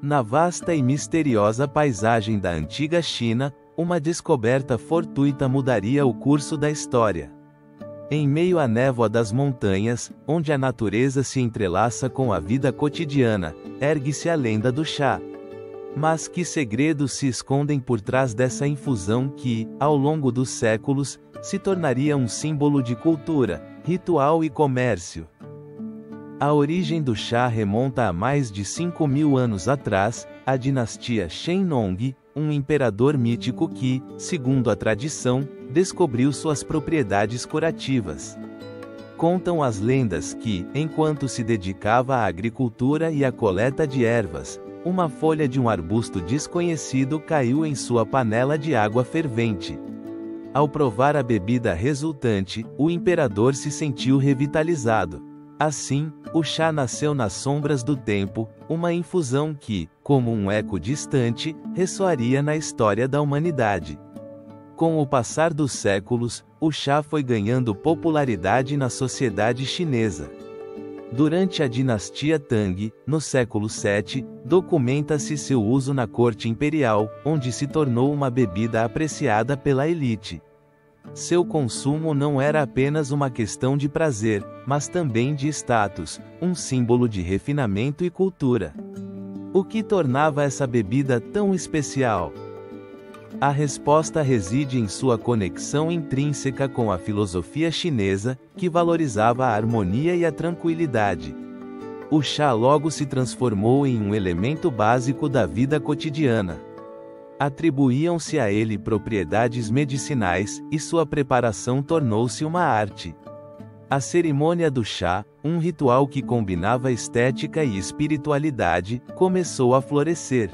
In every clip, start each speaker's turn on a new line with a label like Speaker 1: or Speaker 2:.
Speaker 1: Na vasta e misteriosa paisagem da antiga China, uma descoberta fortuita mudaria o curso da história. Em meio à névoa das montanhas, onde a natureza se entrelaça com a vida cotidiana, ergue-se a lenda do chá. Mas que segredos se escondem por trás dessa infusão que, ao longo dos séculos, se tornaria um símbolo de cultura, ritual e comércio? A origem do chá remonta a mais de 5.000 anos atrás, à dinastia Shennong, um imperador mítico que, segundo a tradição, descobriu suas propriedades curativas. Contam as lendas que, enquanto se dedicava à agricultura e à coleta de ervas, uma folha de um arbusto desconhecido caiu em sua panela de água fervente. Ao provar a bebida resultante, o imperador se sentiu revitalizado. Assim, o chá nasceu nas sombras do tempo, uma infusão que, como um eco distante, ressoaria na história da humanidade. Com o passar dos séculos, o chá foi ganhando popularidade na sociedade chinesa. Durante a dinastia Tang, no século VII, documenta-se seu uso na corte imperial, onde se tornou uma bebida apreciada pela elite. Seu consumo não era apenas uma questão de prazer, mas também de status, um símbolo de refinamento e cultura. O que tornava essa bebida tão especial? A resposta reside em sua conexão intrínseca com a filosofia chinesa, que valorizava a harmonia e a tranquilidade. O chá logo se transformou em um elemento básico da vida cotidiana. Atribuíam-se a ele propriedades medicinais, e sua preparação tornou-se uma arte. A cerimônia do chá, um ritual que combinava estética e espiritualidade, começou a florescer.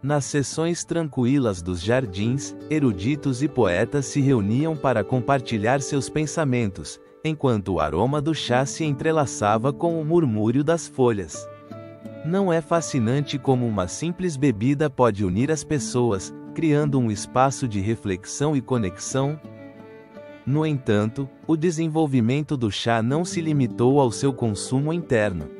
Speaker 1: Nas sessões tranquilas dos jardins, eruditos e poetas se reuniam para compartilhar seus pensamentos, enquanto o aroma do chá se entrelaçava com o murmúrio das folhas. Não é fascinante como uma simples bebida pode unir as pessoas, criando um espaço de reflexão e conexão? No entanto, o desenvolvimento do chá não se limitou ao seu consumo interno.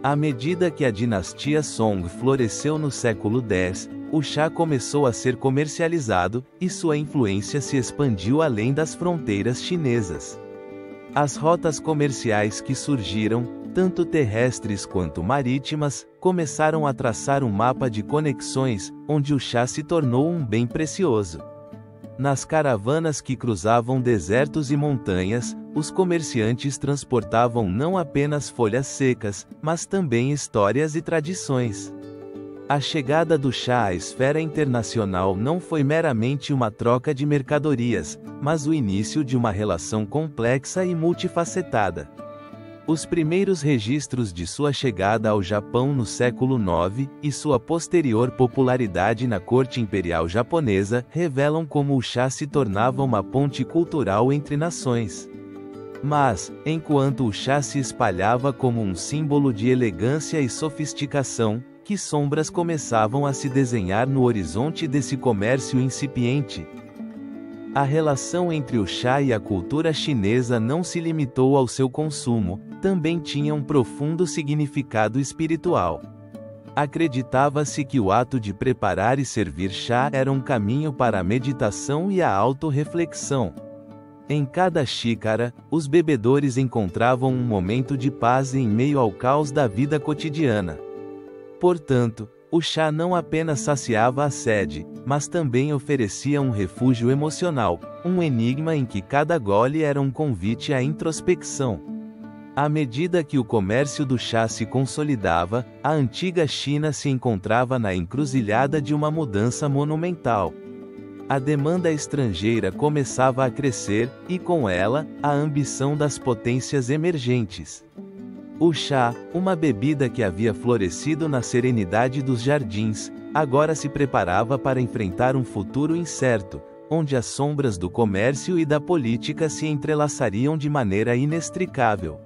Speaker 1: À medida que a dinastia Song floresceu no século X, o chá começou a ser comercializado, e sua influência se expandiu além das fronteiras chinesas. As rotas comerciais que surgiram, tanto terrestres quanto marítimas, começaram a traçar um mapa de conexões, onde o chá se tornou um bem precioso. Nas caravanas que cruzavam desertos e montanhas, os comerciantes transportavam não apenas folhas secas, mas também histórias e tradições. A chegada do chá à esfera internacional não foi meramente uma troca de mercadorias, mas o início de uma relação complexa e multifacetada. Os primeiros registros de sua chegada ao Japão no século IX, e sua posterior popularidade na corte imperial japonesa, revelam como o chá se tornava uma ponte cultural entre nações. Mas, enquanto o chá se espalhava como um símbolo de elegância e sofisticação, que sombras começavam a se desenhar no horizonte desse comércio incipiente? A relação entre o chá e a cultura chinesa não se limitou ao seu consumo, também tinha um profundo significado espiritual. Acreditava-se que o ato de preparar e servir chá era um caminho para a meditação e a autorreflexão. Em cada xícara, os bebedores encontravam um momento de paz em meio ao caos da vida cotidiana. Portanto, o chá não apenas saciava a sede, mas também oferecia um refúgio emocional, um enigma em que cada gole era um convite à introspecção. À medida que o comércio do chá se consolidava, a antiga China se encontrava na encruzilhada de uma mudança monumental. A demanda estrangeira começava a crescer, e com ela, a ambição das potências emergentes. O chá, uma bebida que havia florescido na serenidade dos jardins, agora se preparava para enfrentar um futuro incerto, onde as sombras do comércio e da política se entrelaçariam de maneira inextricável.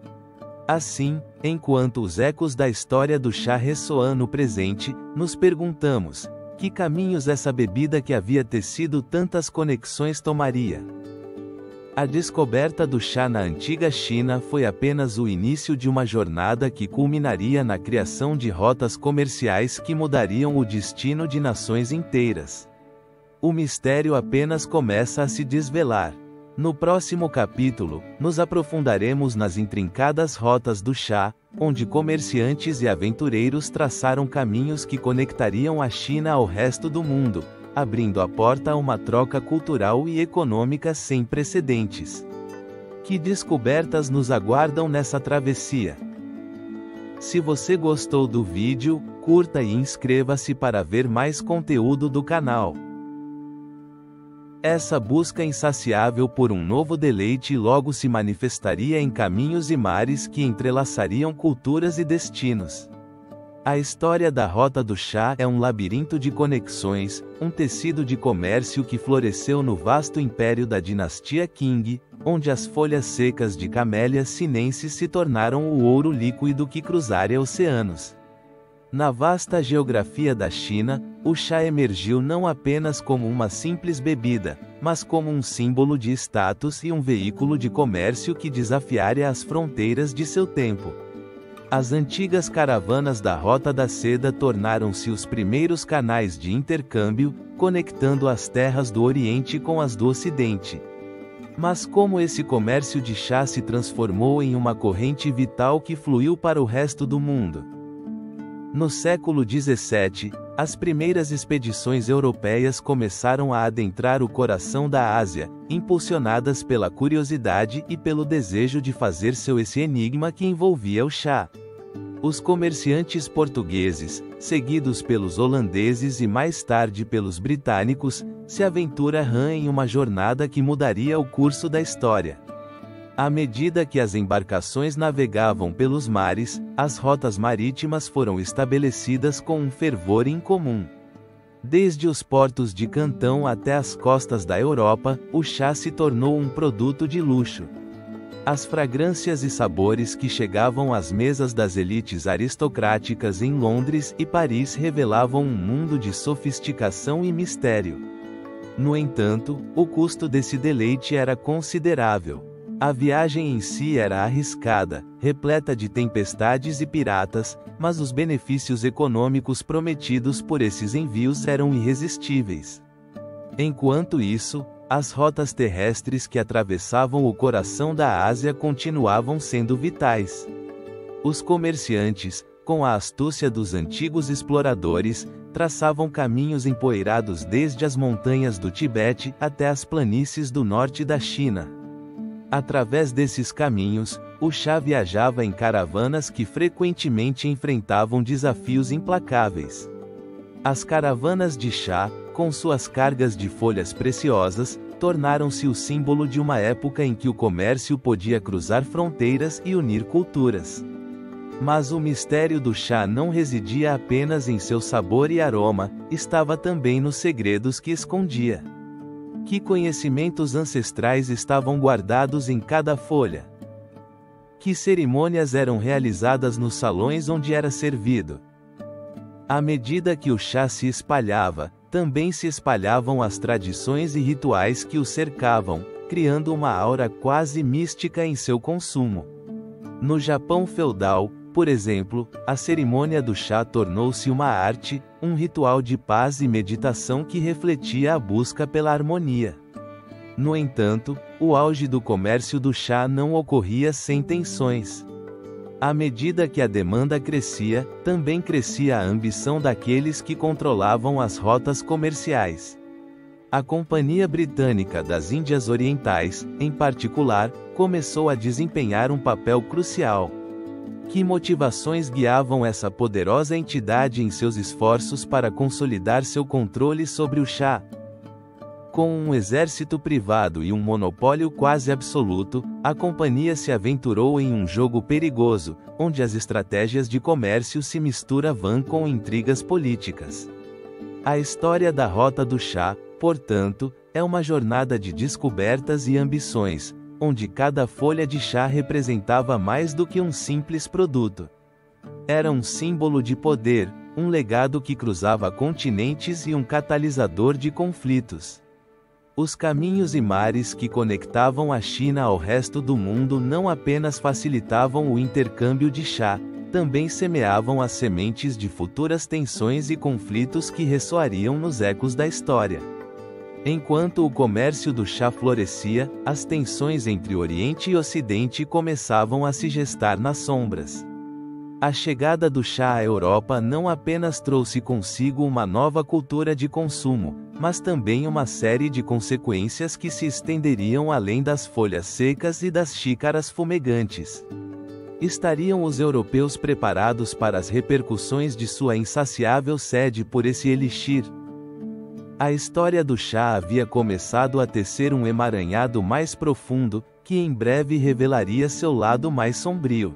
Speaker 1: Assim, enquanto os ecos da história do chá ressoam no presente, nos perguntamos: que caminhos essa bebida que havia tecido tantas conexões tomaria? A descoberta do chá na antiga China foi apenas o início de uma jornada que culminaria na criação de rotas comerciais que mudariam o destino de nações inteiras. O mistério apenas começa a se desvelar. No próximo capítulo, nos aprofundaremos nas intrincadas rotas do chá, onde comerciantes e aventureiros traçaram caminhos que conectariam a China ao resto do mundo, abrindo a porta a uma troca cultural e econômica sem precedentes. Que descobertas nos aguardam nessa travessia? Se você gostou do vídeo, curta e inscreva-se para ver mais conteúdo do canal. Essa busca insaciável por um novo deleite logo se manifestaria em caminhos e mares que entrelaçariam culturas e destinos. A história da Rota do Chá é um labirinto de conexões, um tecido de comércio que floresceu no vasto império da dinastia Qing, onde as folhas secas de camélias sinenses se tornaram o ouro líquido que cruzaria oceanos. Na vasta geografia da China, o chá emergiu não apenas como uma simples bebida, mas como um símbolo de status e um veículo de comércio que desafiaria as fronteiras de seu tempo. As antigas caravanas da Rota da Seda tornaram-se os primeiros canais de intercâmbio, conectando as terras do Oriente com as do Ocidente. Mas como esse comércio de chá se transformou em uma corrente vital que fluiu para o resto do mundo? No século XVII, as primeiras expedições europeias começaram a adentrar o coração da Ásia, impulsionadas pela curiosidade e pelo desejo de fazer esse enigma que envolvia o chá. Os comerciantes portugueses, seguidos pelos holandeses e mais tarde pelos britânicos, se aventuraram em uma jornada que mudaria o curso da história. À medida que as embarcações navegavam pelos mares, as rotas marítimas foram estabelecidas com um fervor incomum. Desde os portos de Cantão até as costas da Europa, o chá se tornou um produto de luxo. As fragrâncias e sabores que chegavam às mesas das elites aristocráticas em Londres e Paris revelavam um mundo de sofisticação e mistério. No entanto, o custo desse deleite era considerável. A viagem em si era arriscada, repleta de tempestades e piratas, mas os benefícios econômicos prometidos por esses envios eram irresistíveis. Enquanto isso, as rotas terrestres que atravessavam o coração da Ásia continuavam sendo vitais. Os comerciantes, com a astúcia dos antigos exploradores, traçavam caminhos empoeirados desde as montanhas do Tibete até as planícies do norte da China. Através desses caminhos, o chá viajava em caravanas que frequentemente enfrentavam desafios implacáveis. As caravanas de chá, com suas cargas de folhas preciosas, tornaram-se o símbolo de uma época em que o comércio podia cruzar fronteiras e unir culturas. Mas o mistério do chá não residia apenas em seu sabor e aroma, estava também nos segredos que escondia. Que conhecimentos ancestrais estavam guardados em cada folha? Que cerimônias eram realizadas nos salões onde era servido? À medida que o chá se espalhava, também se espalhavam as tradições e rituais que o cercavam, criando uma aura quase mística em seu consumo. No Japão feudal, por exemplo, a cerimônia do chá tornou-se uma arte, um ritual de paz e meditação que refletia a busca pela harmonia. No entanto, o auge do comércio do chá não ocorria sem tensões. À medida que a demanda crescia, também crescia a ambição daqueles que controlavam as rotas comerciais. A Companhia Britânica das Índias Orientais, em particular, começou a desempenhar um papel crucial. Que motivações guiavam essa poderosa entidade em seus esforços para consolidar seu controle sobre o chá? Com um exército privado e um monopólio quase absoluto, a companhia se aventurou em um jogo perigoso, onde as estratégias de comércio se misturavam com intrigas políticas. A história da Rota do Chá, portanto, é uma jornada de descobertas e ambições, onde cada folha de chá representava mais do que um simples produto. Era um símbolo de poder, um legado que cruzava continentes e um catalisador de conflitos. Os caminhos e mares que conectavam a China ao resto do mundo não apenas facilitavam o intercâmbio de chá, também semeavam as sementes de futuras tensões e conflitos que ressoariam nos ecos da história. Enquanto o comércio do chá florescia, as tensões entre Oriente e Ocidente começavam a se gestar nas sombras. A chegada do chá à Europa não apenas trouxe consigo uma nova cultura de consumo, mas também uma série de consequências que se estenderiam além das folhas secas e das xícaras fumegantes. Estariam os europeus preparados para as repercussões de sua insaciável sede por esse elixir? A história do chá havia começado a tecer um emaranhado mais profundo, que em breve revelaria seu lado mais sombrio.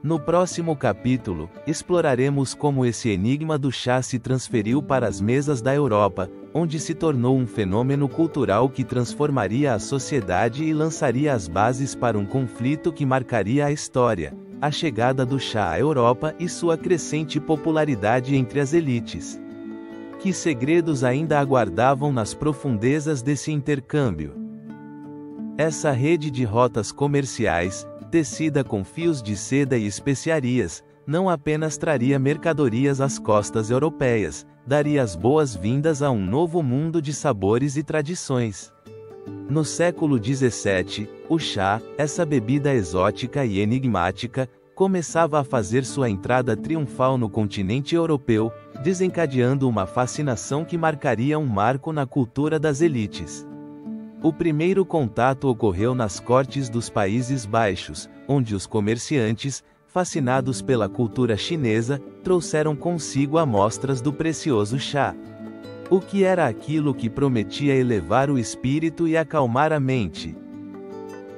Speaker 1: No próximo capítulo, exploraremos como esse enigma do chá se transferiu para as mesas da Europa, onde se tornou um fenômeno cultural que transformaria a sociedade e lançaria as bases para um conflito que marcaria a história: a chegada do chá à Europa e sua crescente popularidade entre as elites. Que segredos ainda aguardavam nas profundezas desse intercâmbio? Essa rede de rotas comerciais, tecida com fios de seda e especiarias, não apenas traria mercadorias às costas europeias, daria as boas-vindas a um novo mundo de sabores e tradições. No século XVII, o chá, essa bebida exótica e enigmática, começava a fazer sua entrada triunfal no continente europeu, desencadeando uma fascinação que marcaria um marco na cultura das elites. O primeiro contato ocorreu nas cortes dos Países Baixos, onde os comerciantes, fascinados pela cultura chinesa, trouxeram consigo amostras do precioso chá. O que era aquilo que prometia elevar o espírito e acalmar a mente?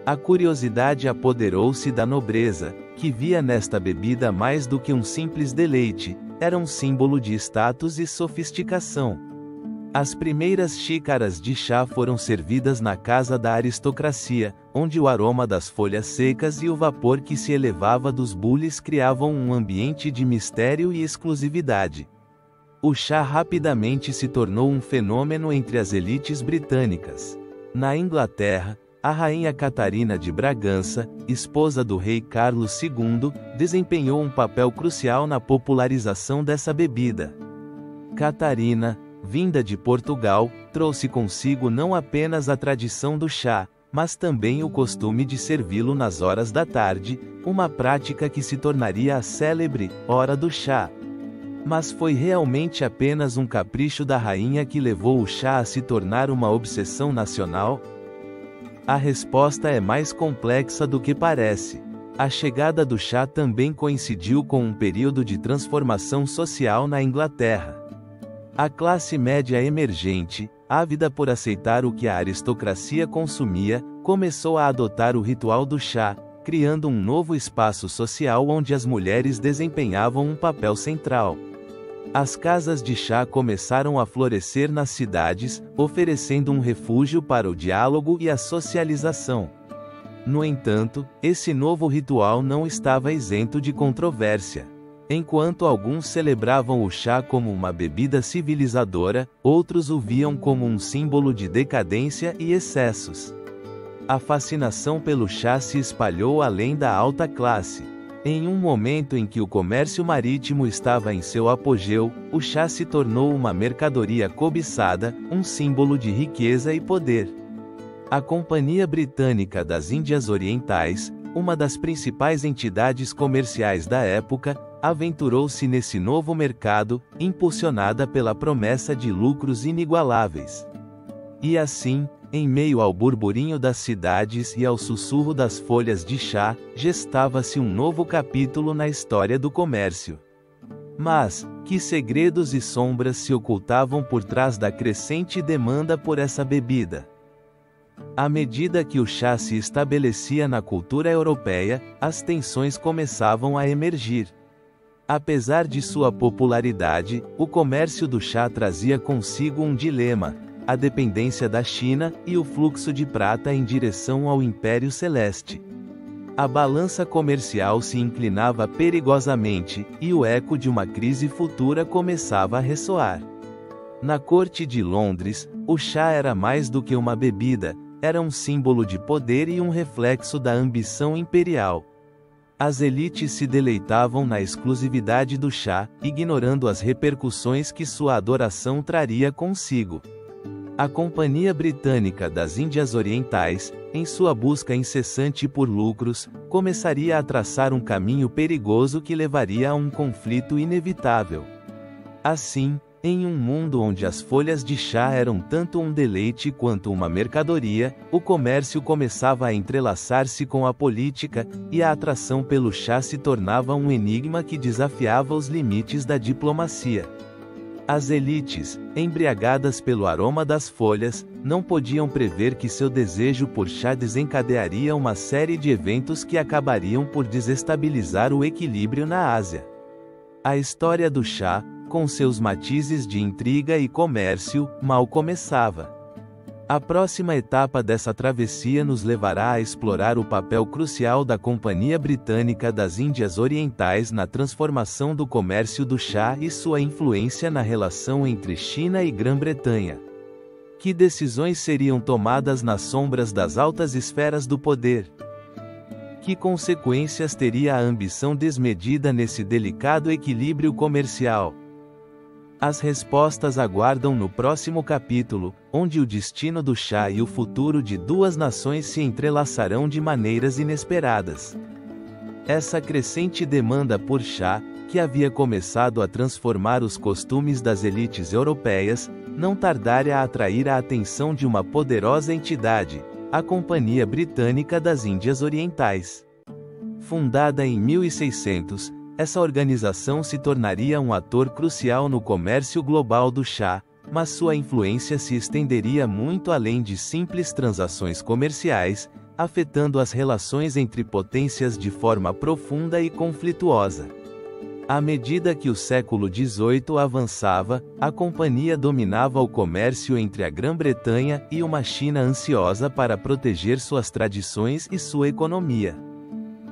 Speaker 1: A curiosidade apoderou-se da nobreza, que via nesta bebida mais do que um simples deleite, era um símbolo de status e sofisticação. As primeiras xícaras de chá foram servidas na casa da aristocracia, onde o aroma das folhas secas e o vapor que se elevava dos bules criavam um ambiente de mistério e exclusividade. O chá rapidamente se tornou um fenômeno entre as elites britânicas. Na Inglaterra, a rainha Catarina de Bragança, esposa do rei Carlos II, desempenhou um papel crucial na popularização dessa bebida. Catarina, vinda de Portugal, trouxe consigo não apenas a tradição do chá, mas também o costume de servi-lo nas horas da tarde, uma prática que se tornaria a célebre hora do chá. Mas foi realmente apenas um capricho da rainha que levou o chá a se tornar uma obsessão nacional? A resposta é mais complexa do que parece. A chegada do chá também coincidiu com um período de transformação social na Inglaterra. A classe média emergente, ávida por aceitar o que a aristocracia consumia, começou a adotar o ritual do chá, criando um novo espaço social onde as mulheres desempenhavam um papel central. As casas de chá começaram a florescer nas cidades, oferecendo um refúgio para o diálogo e a socialização. No entanto, esse novo ritual não estava isento de controvérsia. Enquanto alguns celebravam o chá como uma bebida civilizadora, outros o viam como um símbolo de decadência e excessos. A fascinação pelo chá se espalhou além da alta classe. Em um momento em que o comércio marítimo estava em seu apogeu, o chá se tornou uma mercadoria cobiçada, um símbolo de riqueza e poder. A Companhia Britânica das Índias Orientais, uma das principais entidades comerciais da época, aventurou-se nesse novo mercado, impulsionada pela promessa de lucros inigualáveis. E assim, em meio ao burburinho das cidades e ao sussurro das folhas de chá, gestava-se um novo capítulo na história do comércio. Mas, que segredos e sombras se ocultavam por trás da crescente demanda por essa bebida? À medida que o chá se estabelecia na cultura europeia, as tensões começavam a emergir. Apesar de sua popularidade, o comércio do chá trazia consigo um dilema: a dependência da China e o fluxo de prata em direção ao Império Celeste. A balança comercial se inclinava perigosamente, e o eco de uma crise futura começava a ressoar. Na corte de Londres, O chá era mais do que uma bebida, era um símbolo de poder e um reflexo da ambição imperial. As elites se deleitavam na exclusividade do chá, ignorando as repercussões que sua adoração traria consigo. A Companhia Britânica das Índias Orientais, em sua busca incessante por lucros, começaria a traçar um caminho perigoso que levaria a um conflito inevitável. Assim, em um mundo onde as folhas de chá eram tanto um deleite quanto uma mercadoria, o comércio começava a entrelaçar-se com a política, e a atração pelo chá se tornava um enigma que desafiava os limites da diplomacia. As elites, embriagadas pelo aroma das folhas, não podiam prever que seu desejo por chá desencadearia uma série de eventos que acabariam por desestabilizar o equilíbrio na Ásia. A história do chá, com seus matizes de intriga e comércio, mal começava. A próxima etapa dessa travessia nos levará a explorar o papel crucial da Companhia Britânica das Índias Orientais na transformação do comércio do chá e sua influência na relação entre China e Grã-Bretanha. Que decisões seriam tomadas nas sombras das altas esferas do poder? Que consequências teria a ambição desmedida nesse delicado equilíbrio comercial? As respostas aguardam no próximo capítulo, onde o destino do chá e o futuro de duas nações se entrelaçarão de maneiras inesperadas. Essa crescente demanda por chá, que havia começado a transformar os costumes das elites europeias, não tardaria a atrair a atenção de uma poderosa entidade, a Companhia Britânica das Índias Orientais. Fundada em 1600, essa organização se tornaria um ator crucial no comércio global do chá, mas sua influência se estenderia muito além de simples transações comerciais, afetando as relações entre potências de forma profunda e conflituosa. À medida que o século XVIII avançava, a companhia dominava o comércio entre a Grã-Bretanha e uma China ansiosa para proteger suas tradições e sua economia.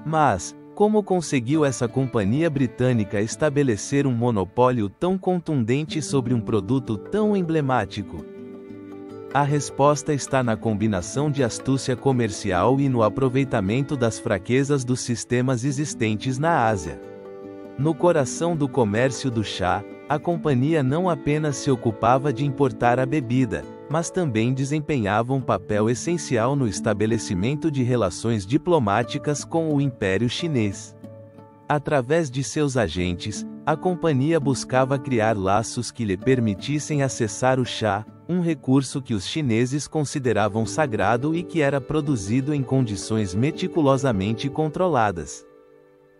Speaker 1: Mas, como conseguiu essa companhia britânica estabelecer um monopólio tão contundente sobre um produto tão emblemático? A resposta está na combinação de astúcia comercial e no aproveitamento das fraquezas dos sistemas existentes na Ásia. No coração do comércio do chá, a companhia não apenas se ocupava de importar a bebida, mas também desempenhava um papel essencial no estabelecimento de relações diplomáticas com o Império Chinês. Através de seus agentes, a companhia buscava criar laços que lhe permitissem acessar o chá, um recurso que os chineses consideravam sagrado e que era produzido em condições meticulosamente controladas.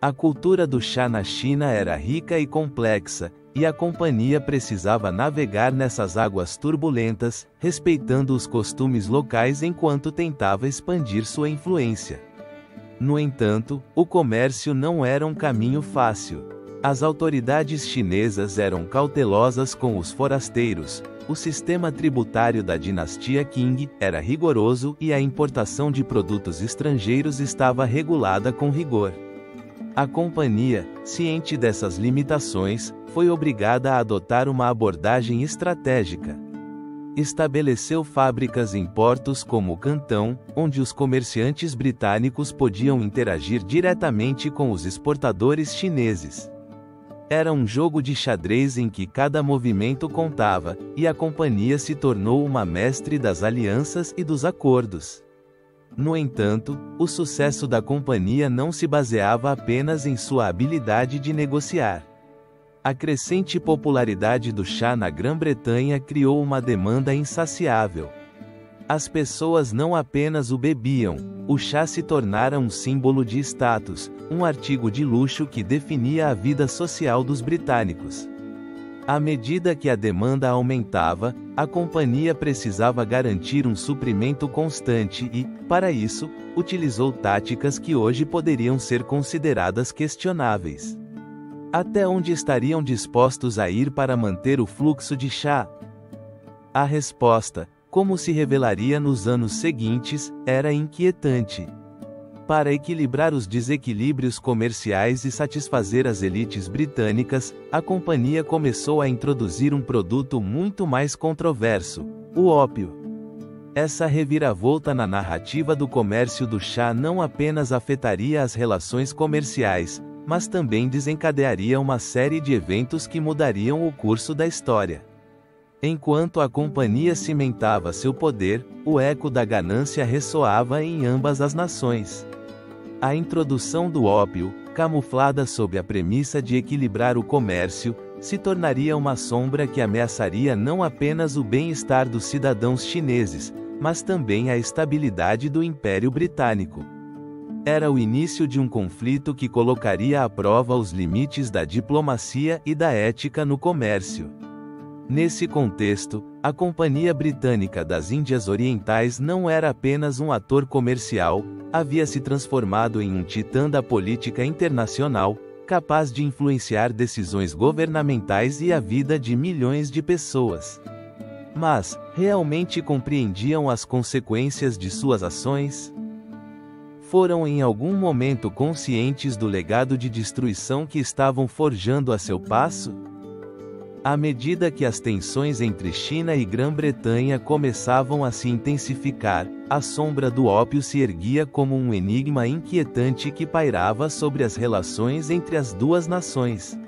Speaker 1: A cultura do chá na China era rica e complexa, e a companhia precisava navegar nessas águas turbulentas, respeitando os costumes locais enquanto tentava expandir sua influência. No entanto, o comércio não era um caminho fácil. As autoridades chinesas eram cautelosas com os forasteiros, o sistema tributário da dinastia Qing era rigoroso e a importação de produtos estrangeiros estava regulada com rigor. A companhia, ciente dessas limitações, foi obrigada a adotar uma abordagem estratégica. Estabeleceu fábricas em portos como Cantão, onde os comerciantes britânicos podiam interagir diretamente com os exportadores chineses. Era um jogo de xadrez em que cada movimento contava, e a companhia se tornou uma mestre das alianças e dos acordos. No entanto, o sucesso da companhia não se baseava apenas em sua habilidade de negociar. A crescente popularidade do chá na Grã-Bretanha criou uma demanda insaciável. As pessoas não apenas o bebiam, o chá se tornara um símbolo de status, um artigo de luxo que definia a vida social dos britânicos. À medida que a demanda aumentava, a companhia precisava garantir um suprimento constante e, para isso, utilizou táticas que hoje poderiam ser consideradas questionáveis. Até onde estariam dispostos a ir para manter o fluxo de chá? A resposta, como se revelaria nos anos seguintes, era inquietante. Para equilibrar os desequilíbrios comerciais e satisfazer as elites britânicas, a companhia começou a introduzir um produto muito mais controverso: o ópio. Essa reviravolta na narrativa do comércio do chá não apenas afetaria as relações comerciais, mas também desencadearia uma série de eventos que mudariam o curso da história. Enquanto a companhia cimentava seu poder, o eco da ganância ressoava em ambas as nações. A introdução do ópio, camuflada sob a premissa de equilibrar o comércio, se tornaria uma sombra que ameaçaria não apenas o bem-estar dos cidadãos chineses, mas também a estabilidade do Império Britânico. Era o início de um conflito que colocaria à prova os limites da diplomacia e da ética no comércio. Nesse contexto, a Companhia Britânica das Índias Orientais não era apenas um ator comercial, havia se transformado em um titã da política internacional, capaz de influenciar decisões governamentais e a vida de milhões de pessoas. Mas, realmente compreendiam as consequências de suas ações? Foram em algum momento conscientes do legado de destruição que estavam forjando a seu passo? À medida que as tensões entre China e Grã-Bretanha começavam a se intensificar, a sombra do ópio se erguia como um enigma inquietante que pairava sobre as relações entre as duas nações.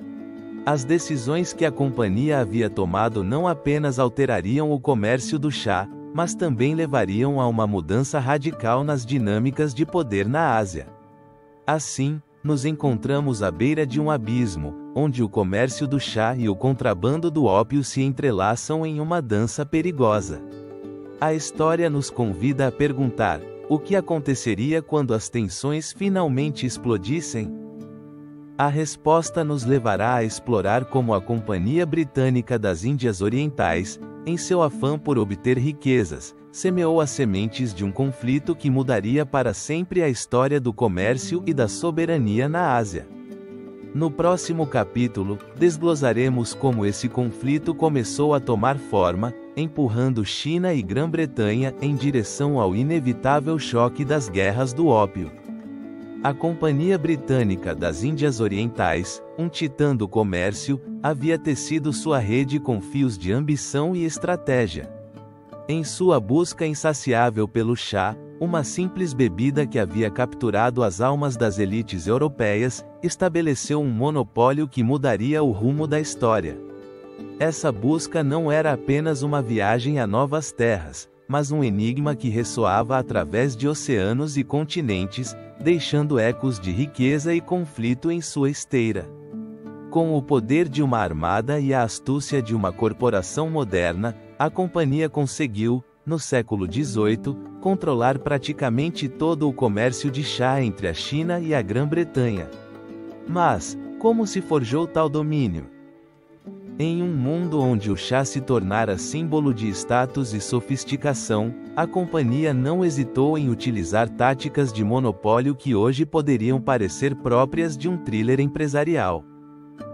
Speaker 1: As decisões que a companhia havia tomado não apenas alterariam o comércio do chá, mas também levariam a uma mudança radical nas dinâmicas de poder na Ásia. Assim, nos encontramos à beira de um abismo, onde o comércio do chá e o contrabando do ópio se entrelaçam em uma dança perigosa. A história nos convida a perguntar: o que aconteceria quando as tensões finalmente explodissem? A resposta nos levará a explorar como a Companhia Britânica das Índias Orientais, em seu afã por obter riquezas, semeou as sementes de um conflito que mudaria para sempre a história do comércio e da soberania na Ásia. No próximo capítulo, desglosaremos como esse conflito começou a tomar forma, empurrando China e Grã-Bretanha em direção ao inevitável choque das guerras do ópio. A Companhia Britânica das Índias Orientais, um titã do comércio, havia tecido sua rede com fios de ambição e estratégia. Em sua busca insaciável pelo chá, uma simples bebida que havia capturado as almas das elites europeias, estabeleceu um monopólio que mudaria o rumo da história. Essa busca não era apenas uma viagem a novas terras, mas um enigma que ressoava através de oceanos e continentes, deixando ecos de riqueza e conflito em sua esteira. Com o poder de uma armada e a astúcia de uma corporação moderna, a companhia conseguiu, no século XVIII, controlar praticamente todo o comércio de chá entre a China e a Grã-Bretanha. Mas, como se forjou tal domínio? Em um mundo onde o chá se tornara símbolo de status e sofisticação, a companhia não hesitou em utilizar táticas de monopólio que hoje poderiam parecer próprias de um thriller empresarial.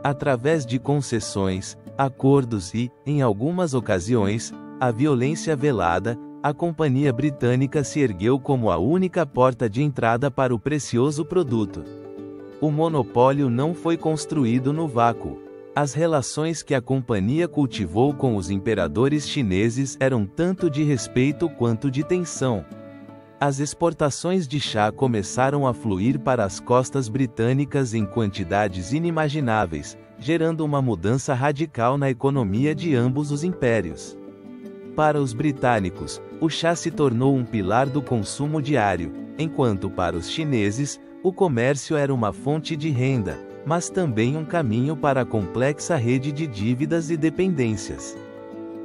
Speaker 1: Através de concessões, acordos e, em algumas ocasiões, a violência velada, a Companhia Britânica se ergueu como a única porta de entrada para o precioso produto. O monopólio não foi construído no vácuo. As relações que a companhia cultivou com os imperadores chineses eram tanto de respeito quanto de tensão. As exportações de chá começaram a fluir para as costas britânicas em quantidades inimagináveis, gerando uma mudança radical na economia de ambos os impérios. Para os britânicos, o chá se tornou um pilar do consumo diário, enquanto para os chineses, o comércio era uma fonte de renda, mas também um caminho para a complexa rede de dívidas e dependências.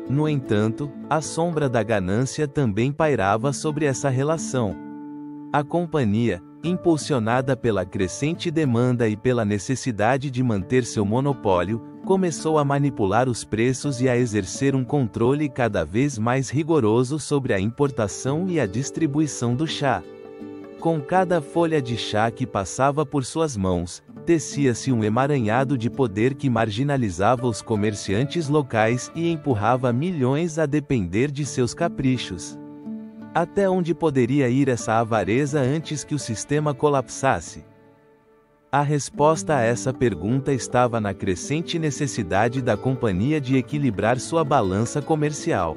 Speaker 1: No entanto, a sombra da ganância também pairava sobre essa relação. A companhia, impulsionada pela crescente demanda e pela necessidade de manter seu monopólio, começou a manipular os preços e a exercer um controle cada vez mais rigoroso sobre a importação e a distribuição do chá. Com cada folha de chá que passava por suas mãos, tecia-se um emaranhado de poder que marginalizava os comerciantes locais e empurrava milhões a depender de seus caprichos. Até onde poderia ir essa avareza antes que o sistema colapsasse? A resposta a essa pergunta estava na crescente necessidade da companhia de equilibrar sua balança comercial.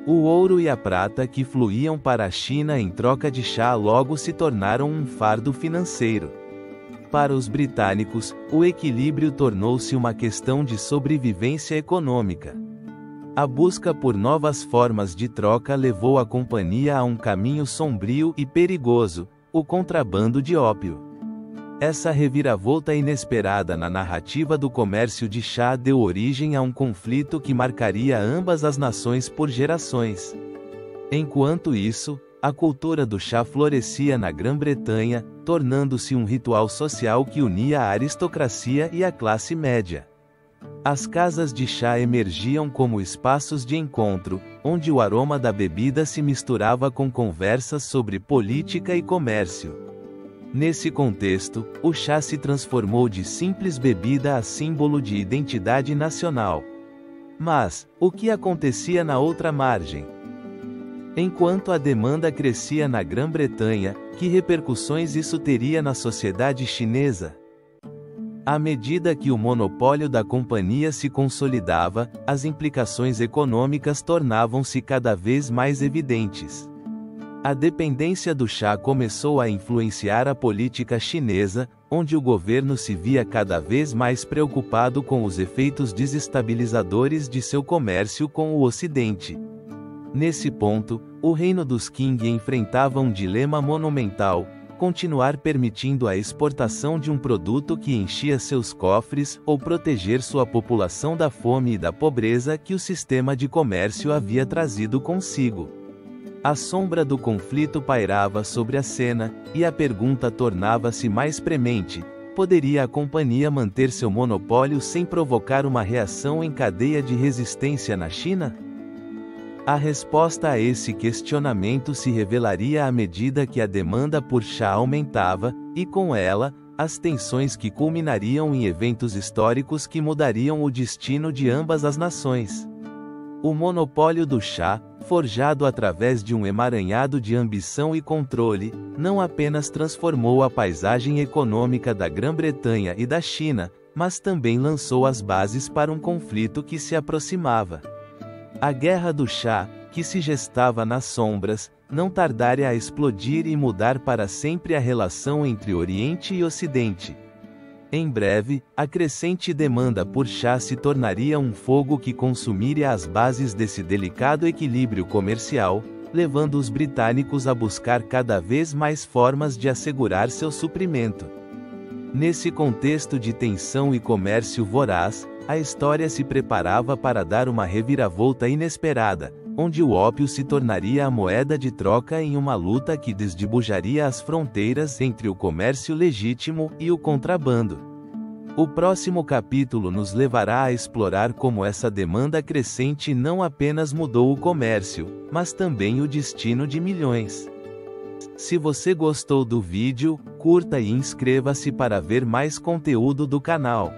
Speaker 1: O ouro e a prata que fluíam para a China em troca de chá logo se tornaram um fardo financeiro. Para os britânicos, o equilíbrio tornou-se uma questão de sobrevivência econômica. A busca por novas formas de troca levou a companhia a um caminho sombrio e perigoso, o contrabando de ópio. Essa reviravolta inesperada na narrativa do comércio de chá deu origem a um conflito que marcaria ambas as nações por gerações. Enquanto isso, a cultura do chá florescia na Grã-Bretanha, tornando-se um ritual social que unia a aristocracia e a classe média. As casas de chá emergiam como espaços de encontro, onde o aroma da bebida se misturava com conversas sobre política e comércio. Nesse contexto, o chá se transformou de simples bebida a símbolo de identidade nacional. Mas, o que acontecia na outra margem? Enquanto a demanda crescia na Grã-Bretanha, que repercussões isso teria na sociedade chinesa? À medida que o monopólio da companhia se consolidava, as implicações econômicas tornavam-se cada vez mais evidentes. A dependência do chá começou a influenciar a política chinesa, onde o governo se via cada vez mais preocupado com os efeitos desestabilizadores de seu comércio com o Ocidente. Nesse ponto, o reino dos Qing enfrentava um dilema monumental: continuar permitindo a exportação de um produto que enchia seus cofres, ou proteger sua população da fome e da pobreza que o sistema de comércio havia trazido consigo. A sombra do conflito pairava sobre a cena, e a pergunta tornava-se mais premente: poderia a companhia manter seu monopólio sem provocar uma reação em cadeia de resistência na China? A resposta a esse questionamento se revelaria à medida que a demanda por chá aumentava, e com ela, as tensões que culminariam em eventos históricos que mudariam o destino de ambas as nações. O monopólio do chá, forjado através de um emaranhado de ambição e controle, não apenas transformou a paisagem econômica da Grã-Bretanha e da China, mas também lançou as bases para um conflito que se aproximava. A Guerra do Chá, que se gestava nas sombras, não tardaria a explodir e mudar para sempre a relação entre Oriente e Ocidente. Em breve, a crescente demanda por chá se tornaria um fogo que consumiria as bases desse delicado equilíbrio comercial, levando os britânicos a buscar cada vez mais formas de assegurar seu suprimento. Nesse contexto de tensão e comércio voraz, a história se preparava para dar uma reviravolta inesperada, onde o ópio se tornaria a moeda de troca em uma luta que desdibujaria as fronteiras entre o comércio legítimo e o contrabando. O próximo capítulo nos levará a explorar como essa demanda crescente não apenas mudou o comércio, mas também o destino de milhões. Se você gostou do vídeo, curta e inscreva-se para ver mais conteúdo do canal.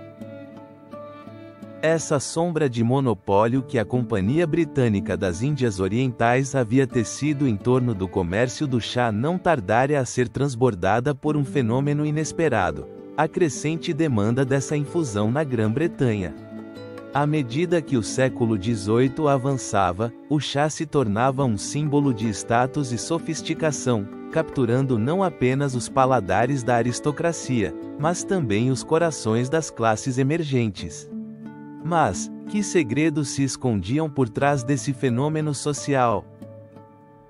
Speaker 1: Essa sombra de monopólio que a Companhia Britânica das Índias Orientais havia tecido em torno do comércio do chá não tardaria a ser transbordada por um fenômeno inesperado: a crescente demanda dessa infusão na Grã-Bretanha. À medida que o século XVIII avançava, o chá se tornava um símbolo de status e sofisticação, capturando não apenas os paladares da aristocracia, mas também os corações das classes emergentes. Mas, que segredos se escondiam por trás desse fenômeno social?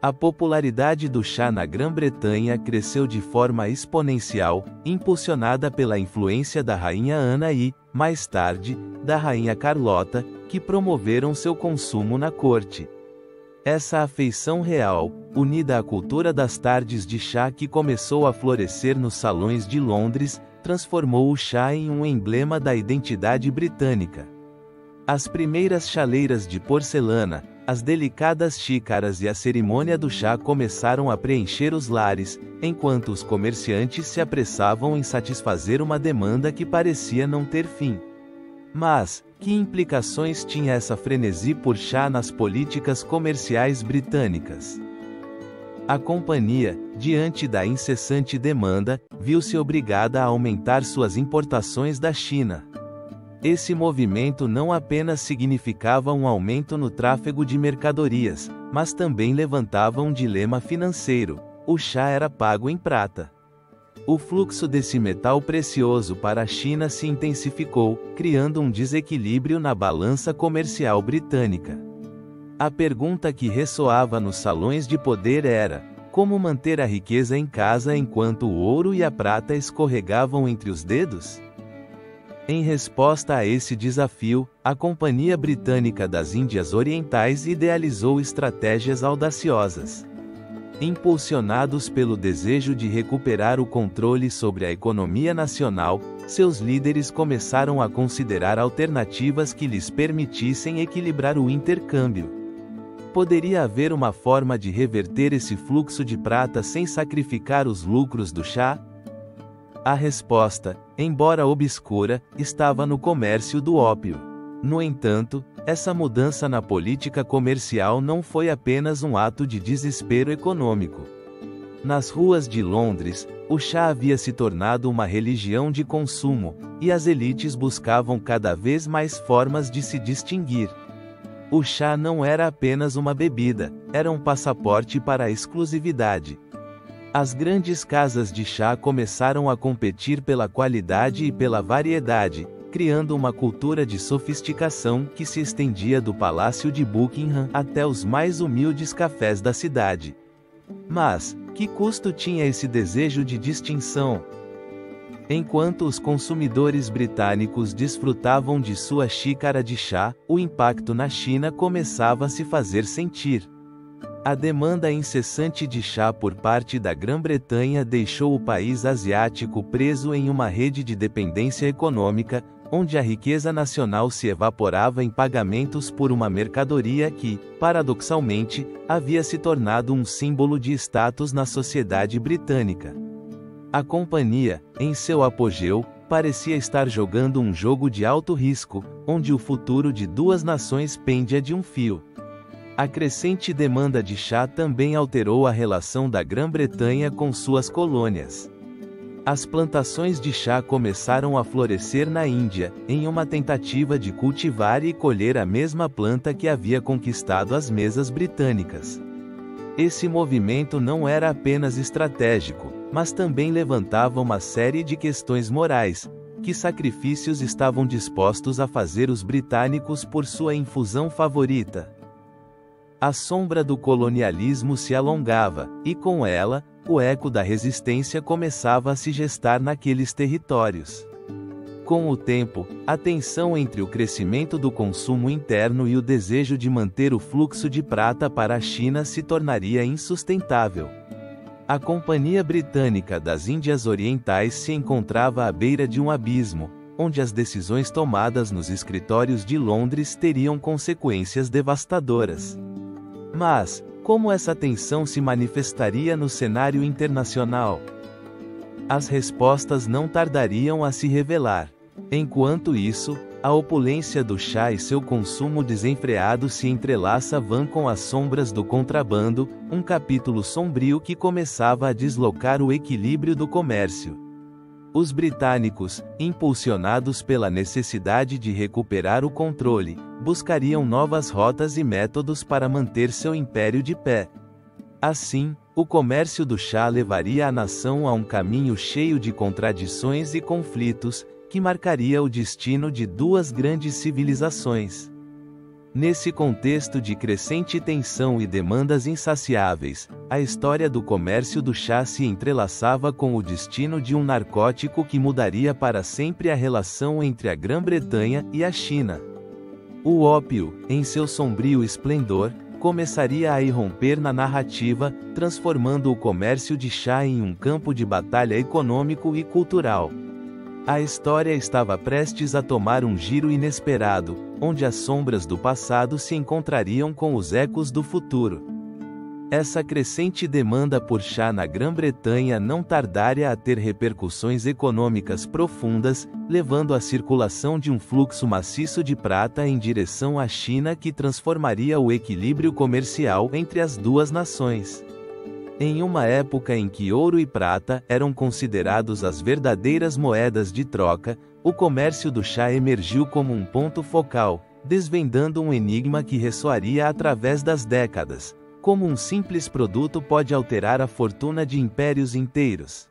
Speaker 1: A popularidade do chá na Grã-Bretanha cresceu de forma exponencial, impulsionada pela influência da Rainha Ana e, mais tarde, da Rainha Carlota, que promoveram seu consumo na corte. Essa afeição real, unida à cultura das tardes de chá que começou a florescer nos salões de Londres, transformou o chá em um emblema da identidade britânica. As primeiras chaleiras de porcelana, as delicadas xícaras e a cerimônia do chá começaram a preencher os lares, enquanto os comerciantes se apressavam em satisfazer uma demanda que parecia não ter fim. Mas, que implicações tinha essa frenesi por chá nas políticas comerciais britânicas? A companhia, diante da incessante demanda, viu-se obrigada a aumentar suas importações da China. Esse movimento não apenas significava um aumento no tráfego de mercadorias, mas também levantava um dilema financeiro: o chá era pago em prata. O fluxo desse metal precioso para a China se intensificou, criando um desequilíbrio na balança comercial britânica. A pergunta que ressoava nos salões de poder era: como manter a riqueza em casa enquanto o ouro e a prata escorregavam entre os dedos? Em resposta a esse desafio, a Companhia Britânica das Índias Orientais idealizou estratégias audaciosas. Impulsionados pelo desejo de recuperar o controle sobre a economia nacional, seus líderes começaram a considerar alternativas que lhes permitissem equilibrar o intercâmbio. Poderia haver uma forma de reverter esse fluxo de prata sem sacrificar os lucros do chá? A resposta, embora obscura, estava no comércio do ópio. No entanto, essa mudança na política comercial não foi apenas um ato de desespero econômico. Nas ruas de Londres, o chá havia se tornado uma religião de consumo, e as elites buscavam cada vez mais formas de se distinguir. O chá não era apenas uma bebida, era um passaporte para a exclusividade. As grandes casas de chá começaram a competir pela qualidade e pela variedade, criando uma cultura de sofisticação que se estendia do Palácio de Buckingham até os mais humildes cafés da cidade. Mas, que custo tinha esse desejo de distinção? Enquanto os consumidores britânicos desfrutavam de sua xícara de chá, o impacto na China começava a se fazer sentir. A demanda incessante de chá por parte da Grã-Bretanha deixou o país asiático preso em uma rede de dependência econômica, onde a riqueza nacional se evaporava em pagamentos por uma mercadoria que, paradoxalmente, havia se tornado um símbolo de status na sociedade britânica. A companhia, em seu apogeu, parecia estar jogando um jogo de alto risco, onde o futuro de duas nações pendia de um fio. A crescente demanda de chá também alterou a relação da Grã-Bretanha com suas colônias. As plantações de chá começaram a florescer na Índia, em uma tentativa de cultivar e colher a mesma planta que havia conquistado as mesas britânicas. Esse movimento não era apenas estratégico, mas também levantava uma série de questões morais. Que sacrifícios estavam dispostos a fazer os britânicos por sua infusão favorita? A sombra do colonialismo se alongava, e com ela, o eco da resistência começava a se gestar naqueles territórios. Com o tempo, a tensão entre o crescimento do consumo interno e o desejo de manter o fluxo de prata para a China se tornaria insustentável. A Companhia Britânica das Índias Orientais se encontrava à beira de um abismo, onde as decisões tomadas nos escritórios de Londres teriam consequências devastadoras. Mas, como essa tensão se manifestaria no cenário internacional? As respostas não tardariam a se revelar. Enquanto isso, a opulência do chá e seu consumo desenfreado se entrelaçavam com as sombras do contrabando, um capítulo sombrio que começava a deslocar o equilíbrio do comércio. Os britânicos, impulsionados pela necessidade de recuperar o controle, buscariam novas rotas e métodos para manter seu império de pé. Assim, o comércio do chá levaria a nação a um caminho cheio de contradições e conflitos, que marcaria o destino de duas grandes civilizações. Nesse contexto de crescente tensão e demandas insaciáveis, a história do comércio do chá se entrelaçava com o destino de um narcótico que mudaria para sempre a relação entre a Grã-Bretanha e a China. O ópio, em seu sombrio esplendor, começaria a irromper na narrativa, transformando o comércio de chá em um campo de batalha econômico e cultural. A história estava prestes a tomar um giro inesperado, onde as sombras do passado se encontrariam com os ecos do futuro. Essa crescente demanda por chá na Grã-Bretanha não tardaria a ter repercussões econômicas profundas, levando à circulação de um fluxo maciço de prata em direção à China que transformaria o equilíbrio comercial entre as duas nações. Em uma época em que ouro e prata eram considerados as verdadeiras moedas de troca, o comércio do chá emergiu como um ponto focal, desvendando um enigma que ressoaria através das décadas: como um simples produto pode alterar a fortuna de impérios inteiros.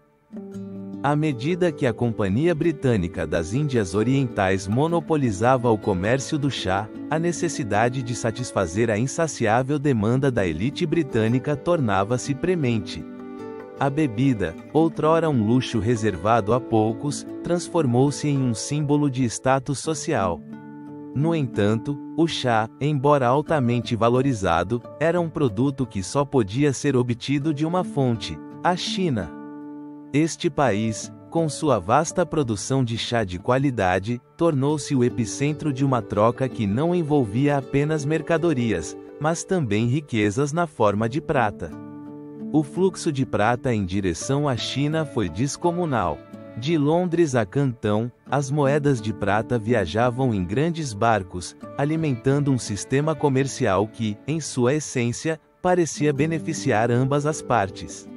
Speaker 1: À medida que a Companhia Britânica das Índias Orientais monopolizava o comércio do chá, a necessidade de satisfazer a insaciável demanda da elite britânica tornava-se premente. A bebida, outrora um luxo reservado a poucos, transformou-se em um símbolo de status social. No entanto, o chá, embora altamente valorizado, era um produto que só podia ser obtido de uma fonte: a China. Este país, com sua vasta produção de chá de qualidade, tornou-se o epicentro de uma troca que não envolvia apenas mercadorias, mas também riquezas na forma de prata. O fluxo de prata em direção à China foi descomunal. De Londres a Cantão, as moedas de prata viajavam em grandes barcos, alimentando um sistema comercial que, em sua essência, parecia beneficiar ambas as partes.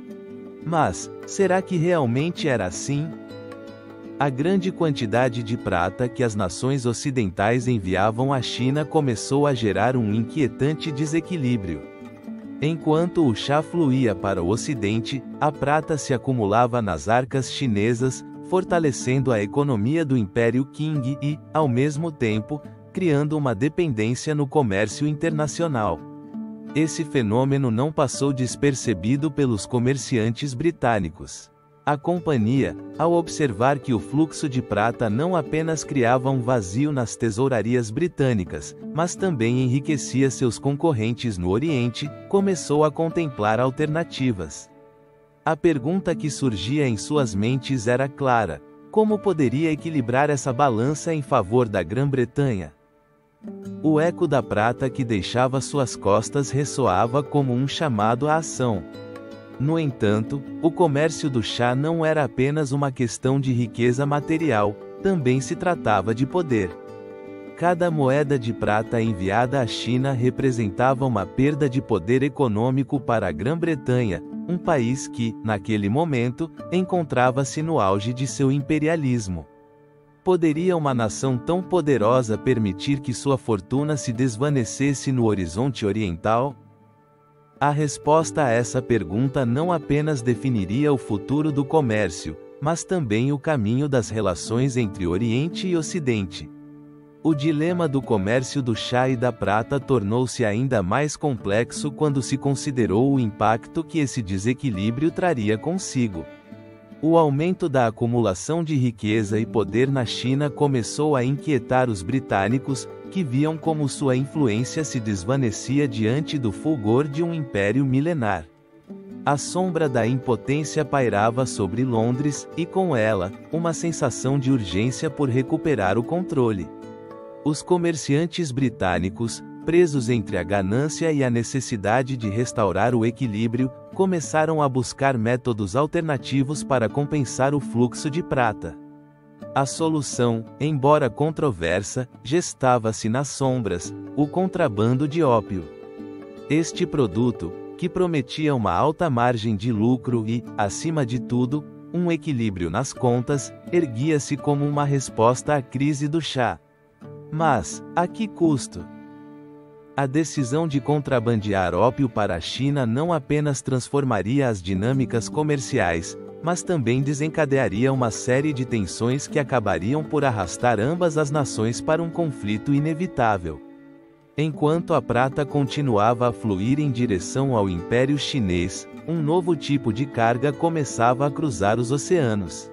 Speaker 1: Mas, será que realmente era assim? A grande quantidade de prata que as nações ocidentais enviavam à China começou a gerar um inquietante desequilíbrio. Enquanto o chá fluía para o Ocidente, a prata se acumulava nas arcas chinesas, fortalecendo a economia do Império Qing e, ao mesmo tempo, criando uma dependência no comércio internacional. Esse fenômeno não passou despercebido pelos comerciantes britânicos. A companhia, ao observar que o fluxo de prata não apenas criava um vazio nas tesourarias britânicas, mas também enriquecia seus concorrentes no Oriente, começou a contemplar alternativas. A pergunta que surgia em suas mentes era clara: como poderia equilibrar essa balança em favor da Grã-Bretanha? O eco da prata que deixava suas costas ressoava como um chamado à ação. No entanto, o comércio do chá não era apenas uma questão de riqueza material, também se tratava de poder. Cada moeda de prata enviada à China representava uma perda de poder econômico para a Grã-Bretanha, um país que, naquele momento, encontrava-se no auge de seu imperialismo. Poderia uma nação tão poderosa permitir que sua fortuna se desvanecesse no horizonte oriental? A resposta a essa pergunta não apenas definiria o futuro do comércio, mas também o caminho das relações entre Oriente e Ocidente. O dilema do comércio do chá e da prata tornou-se ainda mais complexo quando se considerou o impacto que esse desequilíbrio traria consigo. O aumento da acumulação de riqueza e poder na China começou a inquietar os britânicos, que viam como sua influência se desvanecia diante do fulgor de um império milenar. A sombra da impotência pairava sobre Londres, e com ela, uma sensação de urgência por recuperar o controle. Os comerciantes britânicos, presos entre a ganância e a necessidade de restaurar o equilíbrio, começaram a buscar métodos alternativos para compensar o fluxo de prata. A solução, embora controversa, gestava-se nas sombras: o contrabando de ópio. Este produto, que prometia uma alta margem de lucro e, acima de tudo, um equilíbrio nas contas, erguia-se como uma resposta à crise do chá. Mas, a que custo? A decisão de contrabandear ópio para a China não apenas transformaria as dinâmicas comerciais, mas também desencadearia uma série de tensões que acabariam por arrastar ambas as nações para um conflito inevitável. Enquanto a prata continuava a fluir em direção ao Império Chinês, um novo tipo de carga começava a cruzar os oceanos.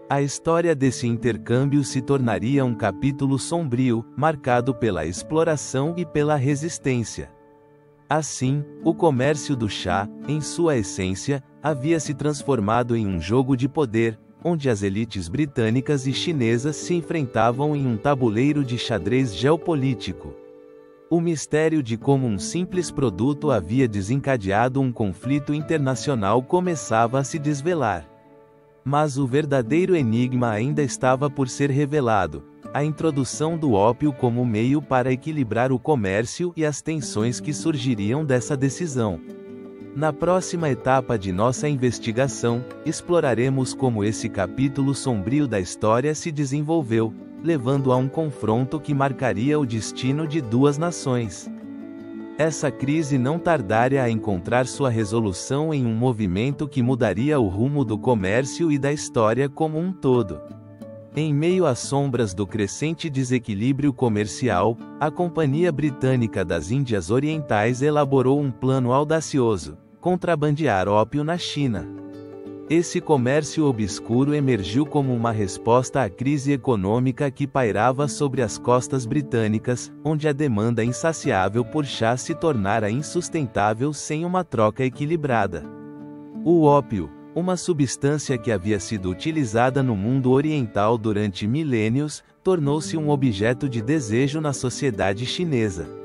Speaker 1: A história desse intercâmbio se tornaria um capítulo sombrio, marcado pela exploração e pela resistência. Assim, o comércio do chá, em sua essência, havia se transformado em um jogo de poder, onde as elites britânicas e chinesas se enfrentavam em um tabuleiro de xadrez geopolítico. O mistério de como um simples produto havia desencadeado um conflito internacional começava a se desvelar. Mas o verdadeiro enigma ainda estava por ser revelado: a introdução do ópio como meio para equilibrar o comércio e as tensões que surgiriam dessa decisão. Na próxima etapa de nossa investigação, exploraremos como esse capítulo sombrio da história se desenvolveu, levando a um confronto que marcaria o destino de duas nações. Essa crise não tardaria a encontrar sua resolução em um movimento que mudaria o rumo do comércio e da história como um todo. Em meio às sombras do crescente desequilíbrio comercial, a Companhia Britânica das Índias Orientais elaborou um plano audacioso: contrabandear ópio na China. Esse comércio obscuro emergiu como uma resposta à crise econômica que pairava sobre as costas britânicas, onde a demanda insaciável por chá se tornara insustentável sem uma troca equilibrada. O ópio, uma substância que havia sido utilizada no mundo oriental durante milênios, tornou-se um objeto de desejo na sociedade chinesa.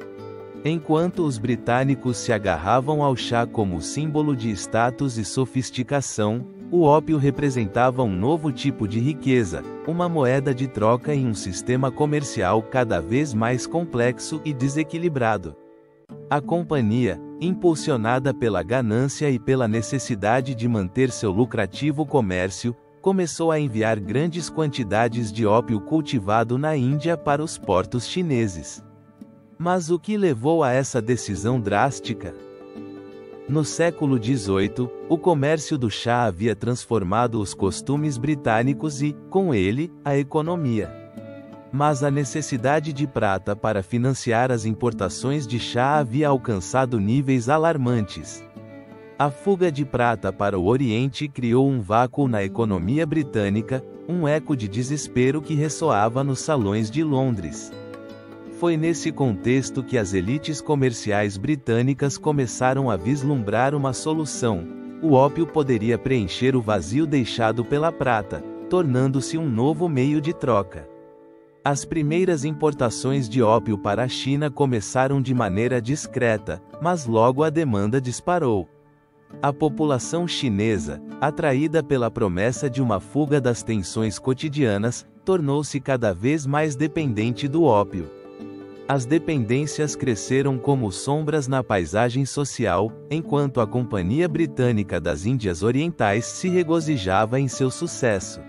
Speaker 1: Enquanto os britânicos se agarravam ao chá como símbolo de status e sofisticação, o ópio representava um novo tipo de riqueza, uma moeda de troca em um sistema comercial cada vez mais complexo e desequilibrado. A companhia, impulsionada pela ganância e pela necessidade de manter seu lucrativo comércio, começou a enviar grandes quantidades de ópio cultivado na Índia para os portos chineses. Mas o que levou a essa decisão drástica? No século XVIII, o comércio do chá havia transformado os costumes britânicos e, com ele, a economia. Mas a necessidade de prata para financiar as importações de chá havia alcançado níveis alarmantes. A fuga de prata para o Oriente criou um vácuo na economia britânica, um eco de desespero que ressoava nos salões de Londres. Foi nesse contexto que as elites comerciais britânicas começaram a vislumbrar uma solução: o ópio poderia preencher o vazio deixado pela prata, tornando-se um novo meio de troca. As primeiras importações de ópio para a China começaram de maneira discreta, mas logo a demanda disparou. A população chinesa, atraída pela promessa de uma fuga das tensões cotidianas, tornou-se cada vez mais dependente do ópio. As dependências cresceram como sombras na paisagem social, enquanto a Companhia Britânica das Índias Orientais se regozijava em seu sucesso.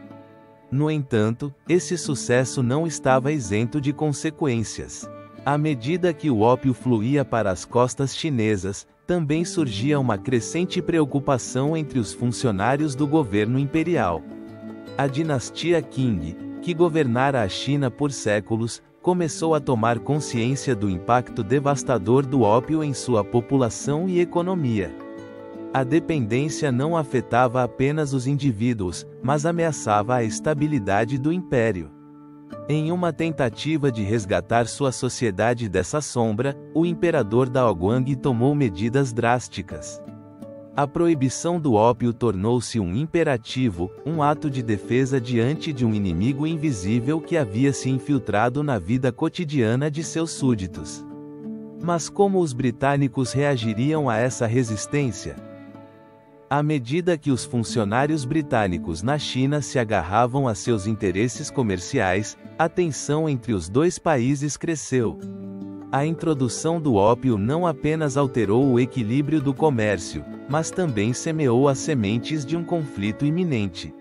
Speaker 1: No entanto, esse sucesso não estava isento de consequências. À medida que o ópio fluía para as costas chinesas, também surgia uma crescente preocupação entre os funcionários do governo imperial. A dinastia Qing, que governara a China por séculos, começou a tomar consciência do impacto devastador do ópio em sua população e economia. A dependência não afetava apenas os indivíduos, mas ameaçava a estabilidade do império. Em uma tentativa de resgatar sua sociedade dessa sombra, o imperador Daoguang tomou medidas drásticas. A proibição do ópio tornou-se um imperativo, um ato de defesa diante de um inimigo invisível que havia se infiltrado na vida cotidiana de seus súditos. Mas como os britânicos reagiriam a essa resistência? À medida que os funcionários britânicos na China se agarravam a seus interesses comerciais, a tensão entre os dois países cresceu. A introdução do ópio não apenas alterou o equilíbrio do comércio, mas também semeou as sementes de um conflito iminente.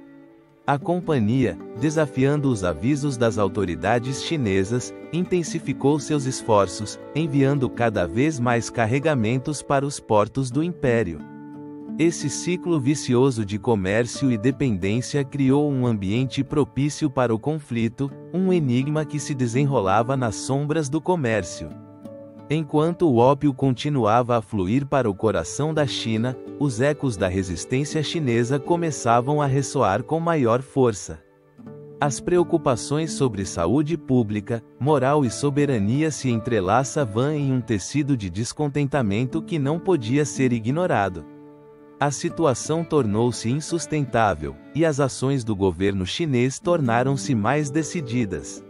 Speaker 1: A companhia, desafiando os avisos das autoridades chinesas, intensificou seus esforços, enviando cada vez mais carregamentos para os portos do império. Esse ciclo vicioso de comércio e dependência criou um ambiente propício para o conflito, um enigma que se desenrolava nas sombras do comércio. Enquanto o ópio continuava a fluir para o coração da China, os ecos da resistência chinesa começavam a ressoar com maior força. As preocupações sobre saúde pública, moral e soberania se entrelaçavam em um tecido de descontentamento que não podia ser ignorado. A situação tornou-se insustentável, e as ações do governo chinês tornaram-se mais decididas.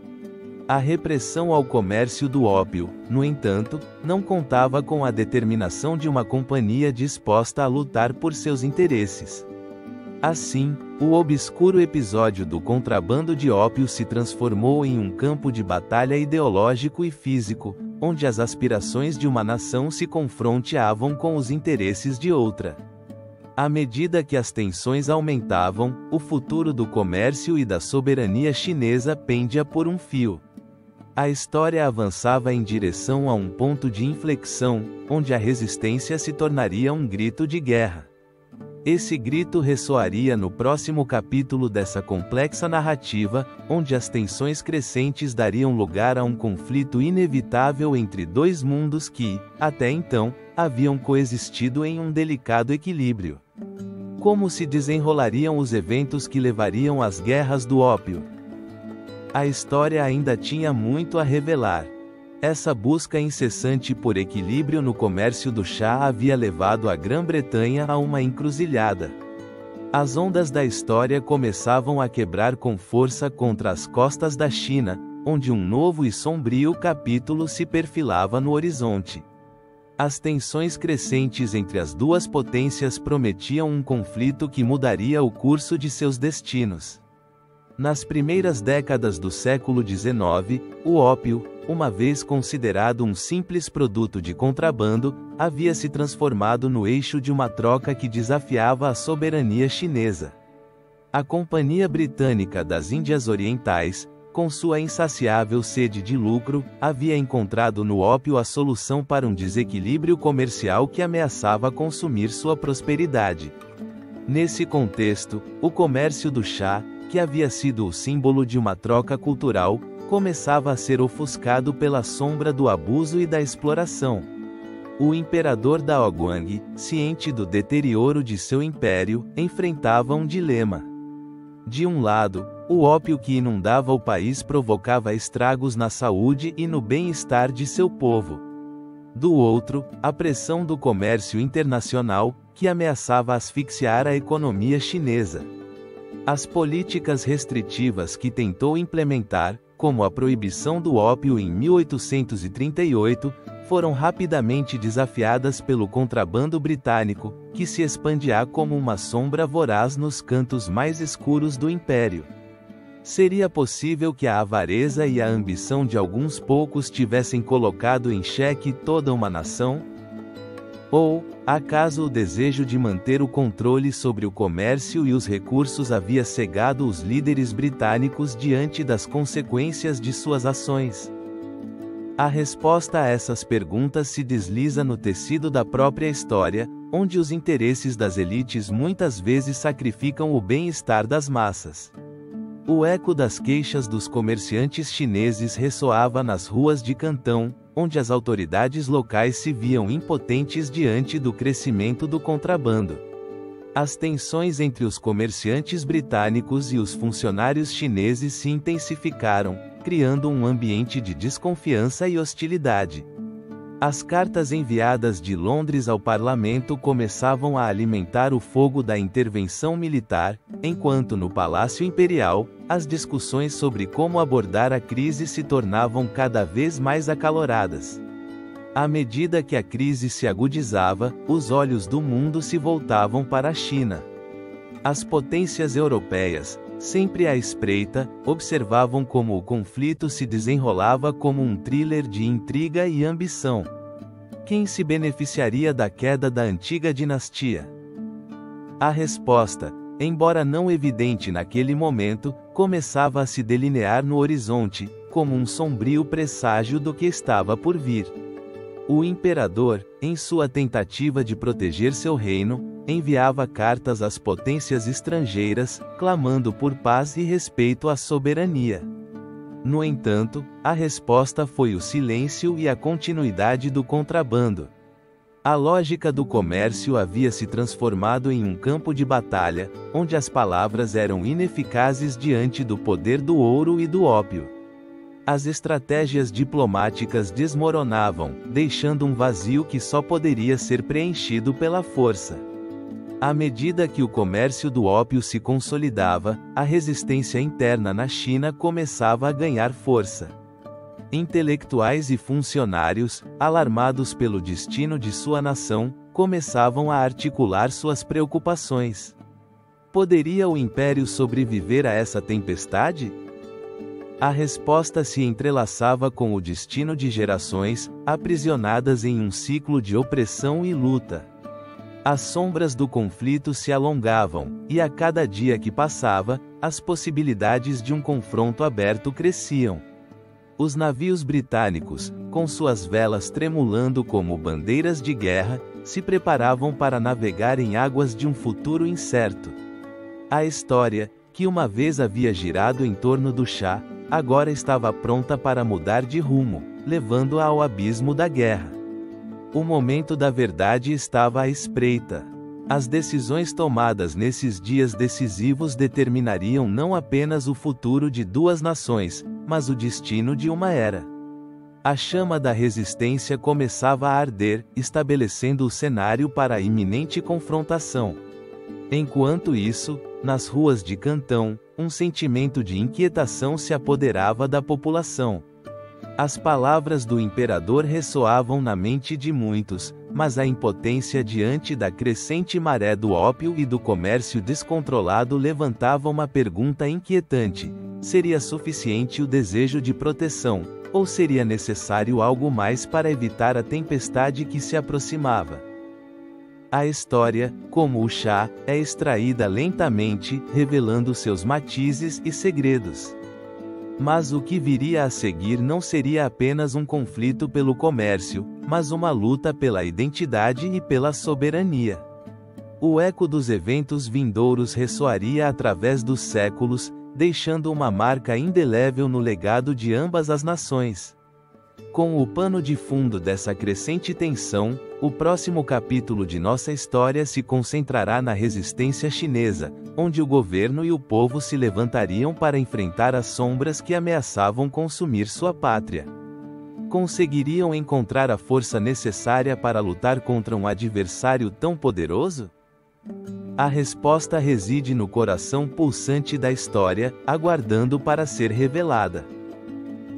Speaker 1: A repressão ao comércio do ópio, no entanto, não contava com a determinação de uma companhia disposta a lutar por seus interesses. Assim, o obscuro episódio do contrabando de ópio se transformou em um campo de batalha ideológico e físico, onde as aspirações de uma nação se confrontavam com os interesses de outra. À medida que as tensões aumentavam, o futuro do comércio e da soberania chinesa pendia por um fio. A história avançava em direção a um ponto de inflexão, onde a resistência se tornaria um grito de guerra. Esse grito ressoaria no próximo capítulo dessa complexa narrativa, onde as tensões crescentes dariam lugar a um conflito inevitável entre dois mundos que, até então, haviam coexistido em um delicado equilíbrio. Como se desenrolariam os eventos que levariam às guerras do ópio? A história ainda tinha muito a revelar. Essa busca incessante por equilíbrio no comércio do chá havia levado a Grã-Bretanha a uma encruzilhada. As ondas da história começavam a quebrar com força contra as costas da China, onde um novo e sombrio capítulo se perfilava no horizonte. As tensões crescentes entre as duas potências prometiam um conflito que mudaria o curso de seus destinos. Nas primeiras décadas do século XIX, o ópio, uma vez considerado um simples produto de contrabando, havia se transformado no eixo de uma troca que desafiava a soberania chinesa. A Companhia Britânica das Índias Orientais, com sua insaciável sede de lucro, havia encontrado no ópio a solução para um desequilíbrio comercial que ameaçava consumir sua prosperidade. Nesse contexto, o comércio do chá, que havia sido o símbolo de uma troca cultural, começava a ser ofuscado pela sombra do abuso e da exploração. O imperador Daoguang, ciente do deterioro de seu império, enfrentava um dilema. De um lado, o ópio que inundava o país provocava estragos na saúde e no bem-estar de seu povo. Do outro, a pressão do comércio internacional, que ameaçava asfixiar a economia chinesa. As políticas restritivas que tentou implementar, como a proibição do ópio em 1838, foram rapidamente desafiadas pelo contrabando britânico, que se expandia como uma sombra voraz nos cantos mais escuros do império. Seria possível que a avareza e a ambição de alguns poucos tivessem colocado em xeque toda uma nação? Ou, acaso o desejo de manter o controle sobre o comércio e os recursos havia cegado os líderes britânicos diante das consequências de suas ações? A resposta a essas perguntas se desliza no tecido da própria história, onde os interesses das elites muitas vezes sacrificam o bem-estar das massas. O eco das queixas dos comerciantes chineses ressoava nas ruas de Cantão, onde as autoridades locais se viam impotentes diante do crescimento do contrabando. As tensões entre os comerciantes britânicos e os funcionários chineses se intensificaram, criando um ambiente de desconfiança e hostilidade. As cartas enviadas de Londres ao parlamento começavam a alimentar o fogo da intervenção militar, enquanto no Palácio Imperial, as discussões sobre como abordar a crise se tornavam cada vez mais acaloradas. À medida que a crise se agudizava, os olhos do mundo se voltavam para a China. As potências europeias, sempre à espreita, observavam como o conflito se desenrolava como um thriller de intriga e ambição. Quem se beneficiaria da queda da antiga dinastia? A resposta, embora não evidente naquele momento, começava a se delinear no horizonte, como um sombrio presságio do que estava por vir. O imperador, em sua tentativa de proteger seu reino, enviava cartas às potências estrangeiras, clamando por paz e respeito à soberania. No entanto, a resposta foi o silêncio e a continuidade do contrabando. A lógica do comércio havia se transformado em um campo de batalha, onde as palavras eram ineficazes diante do poder do ouro e do ópio. As estratégias diplomáticas desmoronavam, deixando um vazio que só poderia ser preenchido pela força. À medida que o comércio do ópio se consolidava, a resistência interna na China começava a ganhar força. Intelectuais e funcionários, alarmados pelo destino de sua nação, começavam a articular suas preocupações. Poderia o Império sobreviver a essa tempestade? A resposta se entrelaçava com o destino de gerações, aprisionadas em um ciclo de opressão e luta. As sombras do conflito se alongavam, e a cada dia que passava, as possibilidades de um confronto aberto cresciam. Os navios britânicos, com suas velas tremulando como bandeiras de guerra, se preparavam para navegar em águas de um futuro incerto. A história, que uma vez havia girado em torno do Shah, agora estava pronta para mudar de rumo, levando-a ao abismo da guerra. O momento da verdade estava à espreita. As decisões tomadas nesses dias decisivos determinariam não apenas o futuro de duas nações, mas o destino de uma era. A chama da resistência começava a arder, estabelecendo o cenário para a iminente confrontação. Enquanto isso, nas ruas de Cantão, um sentimento de inquietação se apoderava da população. As palavras do imperador ressoavam na mente de muitos, mas a impotência diante da crescente maré do ópio e do comércio descontrolado levantava uma pergunta inquietante: seria suficiente o desejo de proteção, ou seria necessário algo mais para evitar a tempestade que se aproximava? A história, como o chá, é extraída lentamente, revelando seus matizes e segredos. Mas o que viria a seguir não seria apenas um conflito pelo comércio, mas uma luta pela identidade e pela soberania. O eco dos eventos vindouros ressoaria através dos séculos, deixando uma marca indelével no legado de ambas as nações. Com o pano de fundo dessa crescente tensão, o próximo capítulo de nossa história se concentrará na resistência chinesa, onde o governo e o povo se levantariam para enfrentar as sombras que ameaçavam consumir sua pátria. Conseguiriam encontrar a força necessária para lutar contra um adversário tão poderoso? A resposta reside no coração pulsante da história, aguardando para ser revelada.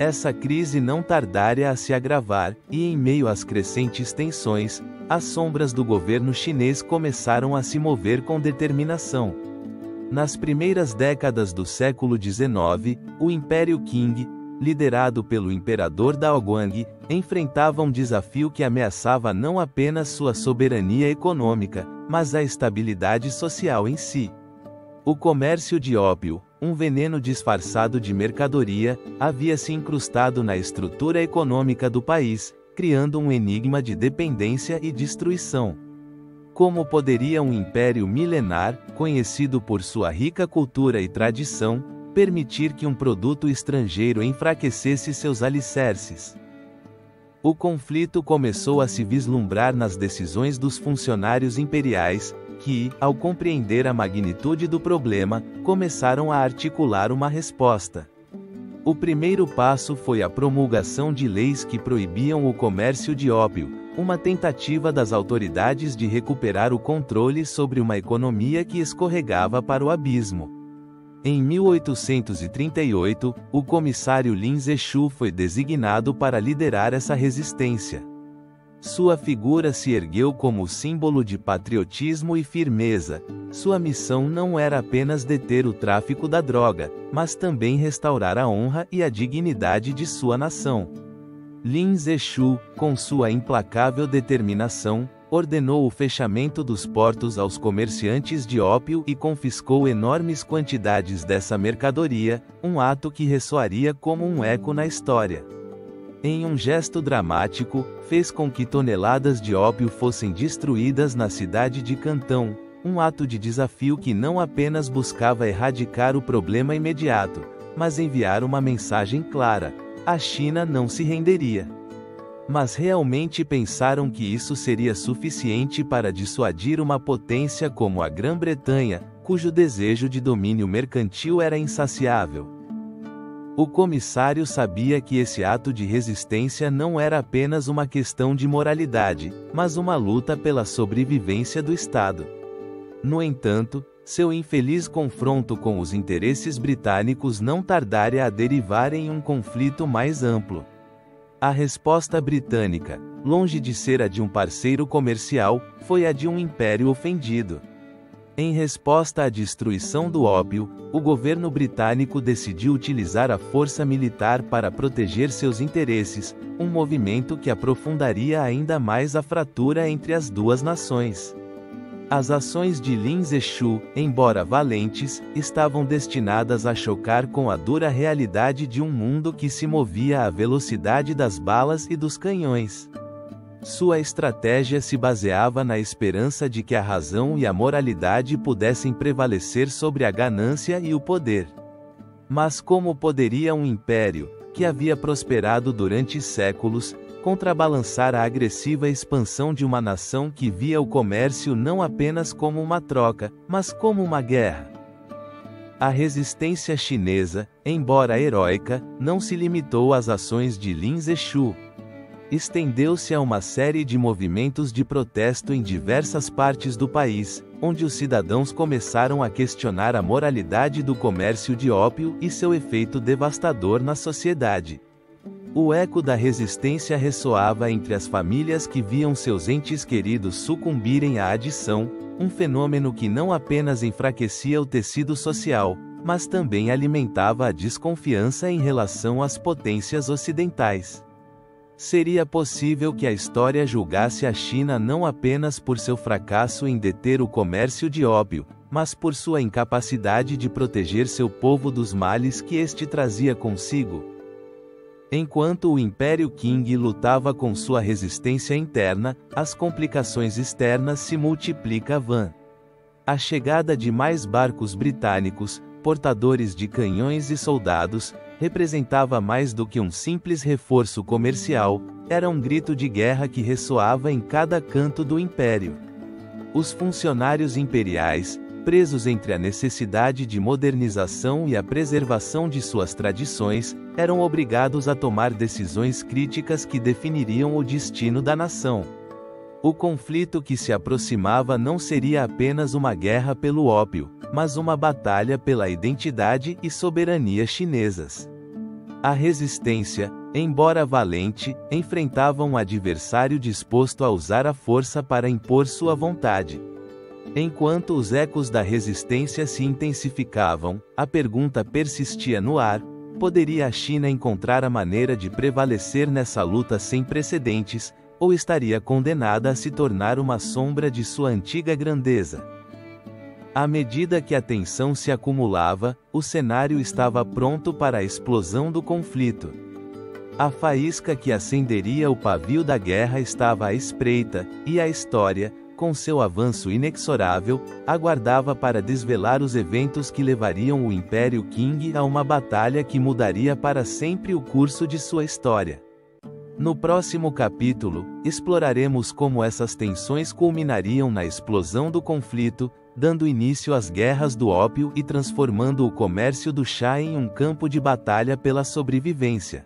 Speaker 1: Essa crise não tardaria a se agravar, e em meio às crescentes tensões, as sombras do governo chinês começaram a se mover com determinação. Nas primeiras décadas do século XIX, o Império Qing, liderado pelo imperador Daoguang, enfrentava um desafio que ameaçava não apenas sua soberania econômica, mas a estabilidade social em si. O comércio de ópio, um veneno disfarçado de mercadoria, havia se incrustado na estrutura econômica do país, criando um enigma de dependência e destruição. Como poderia um império milenar, conhecido por sua rica cultura e tradição, permitir que um produto estrangeiro enfraquecesse seus alicerces? O conflito começou a se vislumbrar nas decisões dos funcionários imperiais, que, ao compreender a magnitude do problema, começaram a articular uma resposta. O primeiro passo foi a promulgação de leis que proibiam o comércio de ópio, uma tentativa das autoridades de recuperar o controle sobre uma economia que escorregava para o abismo. Em 1838, o comissário Lin Zexu foi designado para liderar essa resistência. Sua figura se ergueu como símbolo de patriotismo e firmeza. Sua missão não era apenas deter o tráfico da droga, mas também restaurar a honra e a dignidade de sua nação. Lin Zexu, com sua implacável determinação, ordenou o fechamento dos portos aos comerciantes de ópio e confiscou enormes quantidades dessa mercadoria, um ato que ressoaria como um eco na história. Em um gesto dramático, fez com que toneladas de ópio fossem destruídas na cidade de Cantão, um ato de desafio que não apenas buscava erradicar o problema imediato, mas enviar uma mensagem clara: a China não se renderia. Mas realmente pensaram que isso seria suficiente para dissuadir uma potência como a Grã-Bretanha, cujo desejo de domínio mercantil era insaciável? O comissário sabia que esse ato de resistência não era apenas uma questão de moralidade, mas uma luta pela sobrevivência do Estado. No entanto, seu infeliz confronto com os interesses britânicos não tardaria a derivar em um conflito mais amplo. A resposta britânica, longe de ser a de um parceiro comercial, foi a de um império ofendido. Em resposta à destruição do ópio, o governo britânico decidiu utilizar a força militar para proteger seus interesses, um movimento que aprofundaria ainda mais a fratura entre as duas nações. As ações de Lin Zexu, embora valentes, estavam destinadas a chocar com a dura realidade de um mundo que se movia à velocidade das balas e dos canhões. Sua estratégia se baseava na esperança de que a razão e a moralidade pudessem prevalecer sobre a ganância e o poder. Mas como poderia um império, que havia prosperado durante séculos, contrabalançar a agressiva expansão de uma nação que via o comércio não apenas como uma troca, mas como uma guerra? A resistência chinesa, embora heróica, não se limitou às ações de Lin Zexu. Estendeu-se a uma série de movimentos de protesto em diversas partes do país, onde os cidadãos começaram a questionar a moralidade do comércio de ópio e seu efeito devastador na sociedade. O eco da resistência ressoava entre as famílias que viam seus entes queridos sucumbirem à adição, um fenômeno que não apenas enfraquecia o tecido social, mas também alimentava a desconfiança em relação às potências ocidentais. Seria possível que a história julgasse a China não apenas por seu fracasso em deter o comércio de ópio, mas por sua incapacidade de proteger seu povo dos males que este trazia consigo. Enquanto o Império Qing lutava com sua resistência interna, as complicações externas se multiplicavam. A chegada de mais barcos britânicos, portadores de canhões e soldados, representava mais do que um simples reforço comercial, era um grito de guerra que ressoava em cada canto do império. Os funcionários imperiais, presos entre a necessidade de modernização e a preservação de suas tradições, eram obrigados a tomar decisões críticas que definiriam o destino da nação. O conflito que se aproximava não seria apenas uma guerra pelo ópio, mas uma batalha pela identidade e soberania chinesas. A resistência, embora valente, enfrentava um adversário disposto a usar a força para impor sua vontade. Enquanto os ecos da resistência se intensificavam, a pergunta persistia no ar: poderia a China encontrar a maneira de prevalecer nessa luta sem precedentes, ou estaria condenada a se tornar uma sombra de sua antiga grandeza? À medida que a tensão se acumulava, o cenário estava pronto para a explosão do conflito. A faísca que acenderia o pavio da guerra estava à espreita, e a história, com seu avanço inexorável, aguardava para desvelar os eventos que levariam o Império Qing a uma batalha que mudaria para sempre o curso de sua história. No próximo capítulo, exploraremos como essas tensões culminariam na explosão do conflito, dando início às guerras do ópio e transformando o comércio do chá em um campo de batalha pela sobrevivência.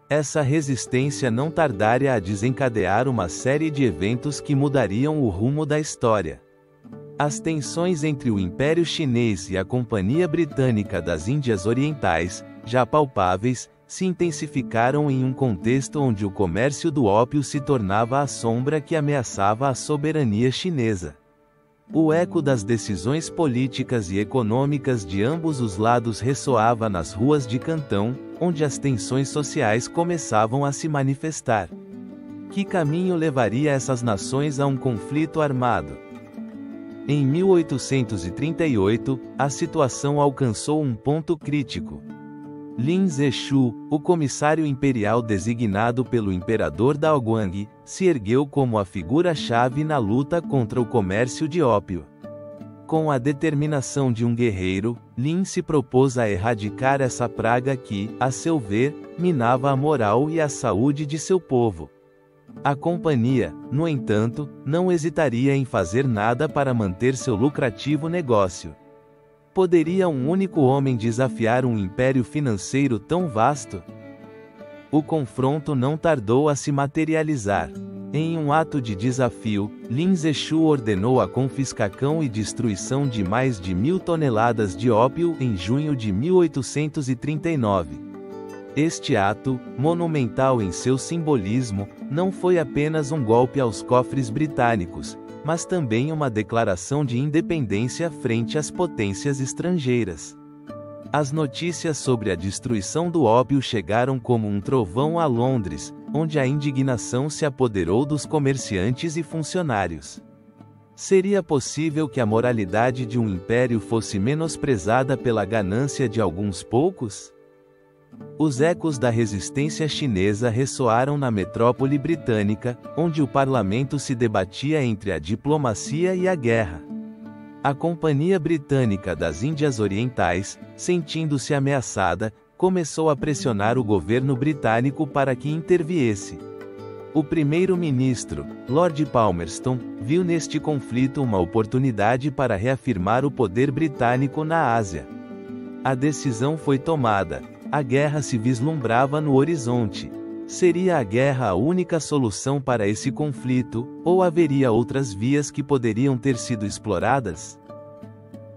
Speaker 1: Essa resistência não tardaria a desencadear uma série de eventos que mudariam o rumo da história. As tensões entre o Império Chinês e a Companhia Britânica das Índias Orientais, já palpáveis, se intensificaram em um contexto onde o comércio do ópio se tornava a sombra que ameaçava a soberania chinesa. O eco das decisões políticas e econômicas de ambos os lados ressoava nas ruas de Cantão, onde as tensões sociais começavam a se manifestar. Que caminho levaria essas nações a um conflito armado? Em 1838, a situação alcançou um ponto crítico. Lin Zexu, o comissário imperial designado pelo imperador Daoguang, se ergueu como a figura-chave na luta contra o comércio de ópio. Com a determinação de um guerreiro, Lin se propôs a erradicar essa praga que, a seu ver, minava a moral e a saúde de seu povo. A companhia, no entanto, não hesitaria em fazer nada para manter seu lucrativo negócio. Poderia um único homem desafiar um império financeiro tão vasto? O confronto não tardou a se materializar. Em um ato de desafio, Lin Zexu ordenou a confiscação e destruição de mais de 1.000 toneladas de ópio em junho de 1839. Este ato, monumental em seu simbolismo, não foi apenas um golpe aos cofres britânicos. mas também uma declaração de independência frente às potências estrangeiras. As notícias sobre a destruição do ópio chegaram como um trovão a Londres, onde a indignação se apoderou dos comerciantes e funcionários. Seria possível que a moralidade de um império fosse menosprezada pela ganância de alguns poucos? Os ecos da resistência chinesa ressoaram na metrópole britânica, onde o parlamento se debatia entre a diplomacia e a guerra. A Companhia Britânica das Índias Orientais, sentindo-se ameaçada, começou a pressionar o governo britânico para que interviesse. O primeiro-ministro, Lord Palmerston, viu neste conflito uma oportunidade para reafirmar o poder britânico na Ásia. A decisão foi tomada. A guerra se vislumbrava no horizonte. Seria a guerra a única solução para esse conflito, ou haveria outras vias que poderiam ter sido exploradas?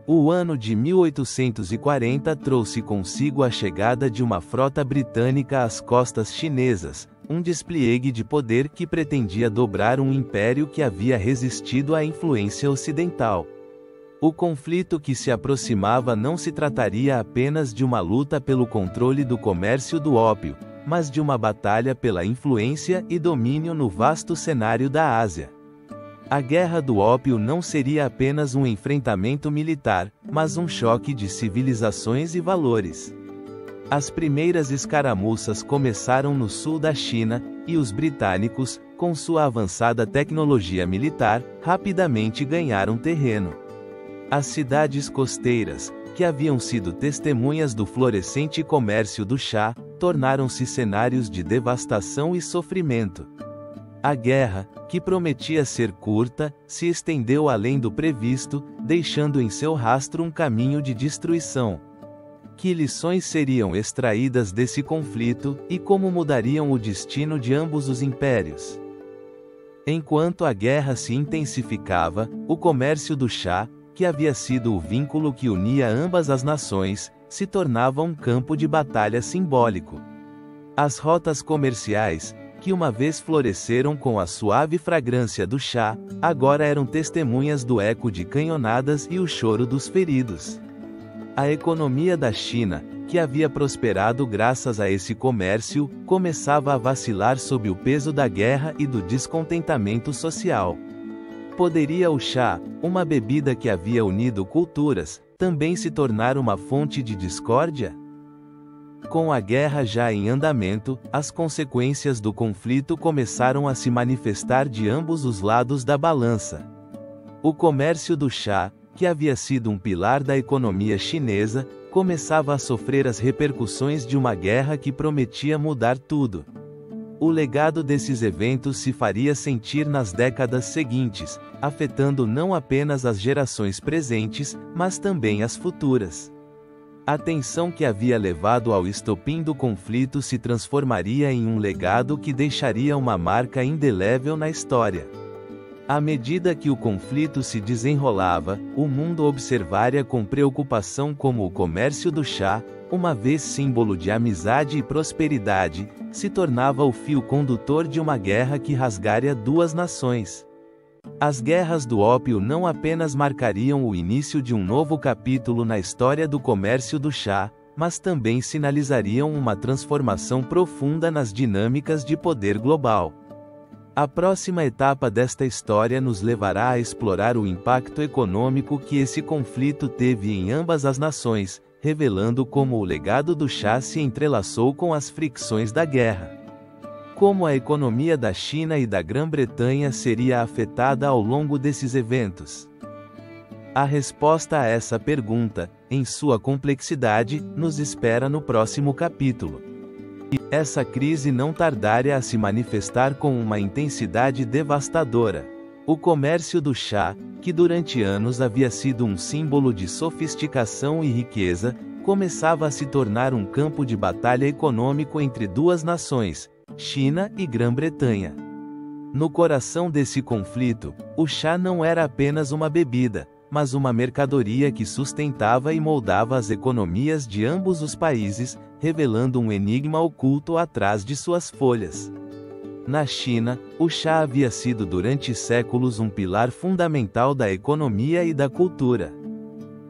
Speaker 1: O ano de 1840 trouxe consigo a chegada de uma frota britânica às costas chinesas, um despliegue de poder que pretendia dobrar um império que havia resistido à influência ocidental. O conflito que se aproximava não se trataria apenas de uma luta pelo controle do comércio do ópio, mas de uma batalha pela influência e domínio no vasto cenário da Ásia. A Guerra do Ópio não seria apenas um enfrentamento militar, mas um choque de civilizações e valores. As primeiras escaramuças começaram no sul da China, e os britânicos, com sua avançada tecnologia militar, rapidamente ganharam terreno. As cidades costeiras, que haviam sido testemunhas do florescente comércio do chá, tornaram-se cenários de devastação e sofrimento. A guerra, que prometia ser curta, se estendeu além do previsto, deixando em seu rastro um caminho de destruição. Que lições seriam extraídas desse conflito, e como mudariam o destino de ambos os impérios? Enquanto a guerra se intensificava, o comércio do chá, que havia sido o vínculo que unia ambas as nações, se tornava um campo de batalha simbólico. As rotas comerciais, que uma vez floresceram com a suave fragrância do chá, agora eram testemunhas do eco de canhonadas e o choro dos feridos. A economia da China, que havia prosperado graças a esse comércio, começava a vacilar sob o peso da guerra e do descontentamento social. Poderia o chá, uma bebida que havia unido culturas, também se tornar uma fonte de discórdia? Com a guerra já em andamento, as consequências do conflito começaram a se manifestar de ambos os lados da balança. O comércio do chá, que havia sido um pilar da economia chinesa, começava a sofrer as repercussões de uma guerra que prometia mudar tudo. O legado desses eventos se faria sentir nas décadas seguintes, afetando não apenas as gerações presentes, mas também as futuras. A tensão que havia levado ao estopim do conflito se transformaria em um legado que deixaria uma marca indelével na história. À medida que o conflito se desenrolava, o mundo observaria com preocupação como o comércio do chá, uma vez símbolo de amizade e prosperidade, se tornava o fio condutor de uma guerra que rasgaria duas nações. As guerras do ópio não apenas marcariam o início de um novo capítulo na história do comércio do chá, mas também sinalizariam uma transformação profunda nas dinâmicas de poder global. A próxima etapa desta história nos levará a explorar o impacto econômico que esse conflito teve em ambas as nações, revelando como o legado do chá se entrelaçou com as fricções da guerra. Como a economia da China e da Grã-Bretanha seria afetada ao longo desses eventos? A resposta a essa pergunta, em sua complexidade, nos espera no próximo capítulo. Essa crise não tardaria a se manifestar com uma intensidade devastadora. O comércio do chá, que durante anos havia sido um símbolo de sofisticação e riqueza, começava a se tornar um campo de batalha econômico entre duas nações, China e Grã-Bretanha. No coração desse conflito, o chá não era apenas uma bebida, mas uma mercadoria que sustentava e moldava as economias de ambos os países, revelando um enigma oculto atrás de suas folhas. Na China, o chá havia sido durante séculos um pilar fundamental da economia e da cultura.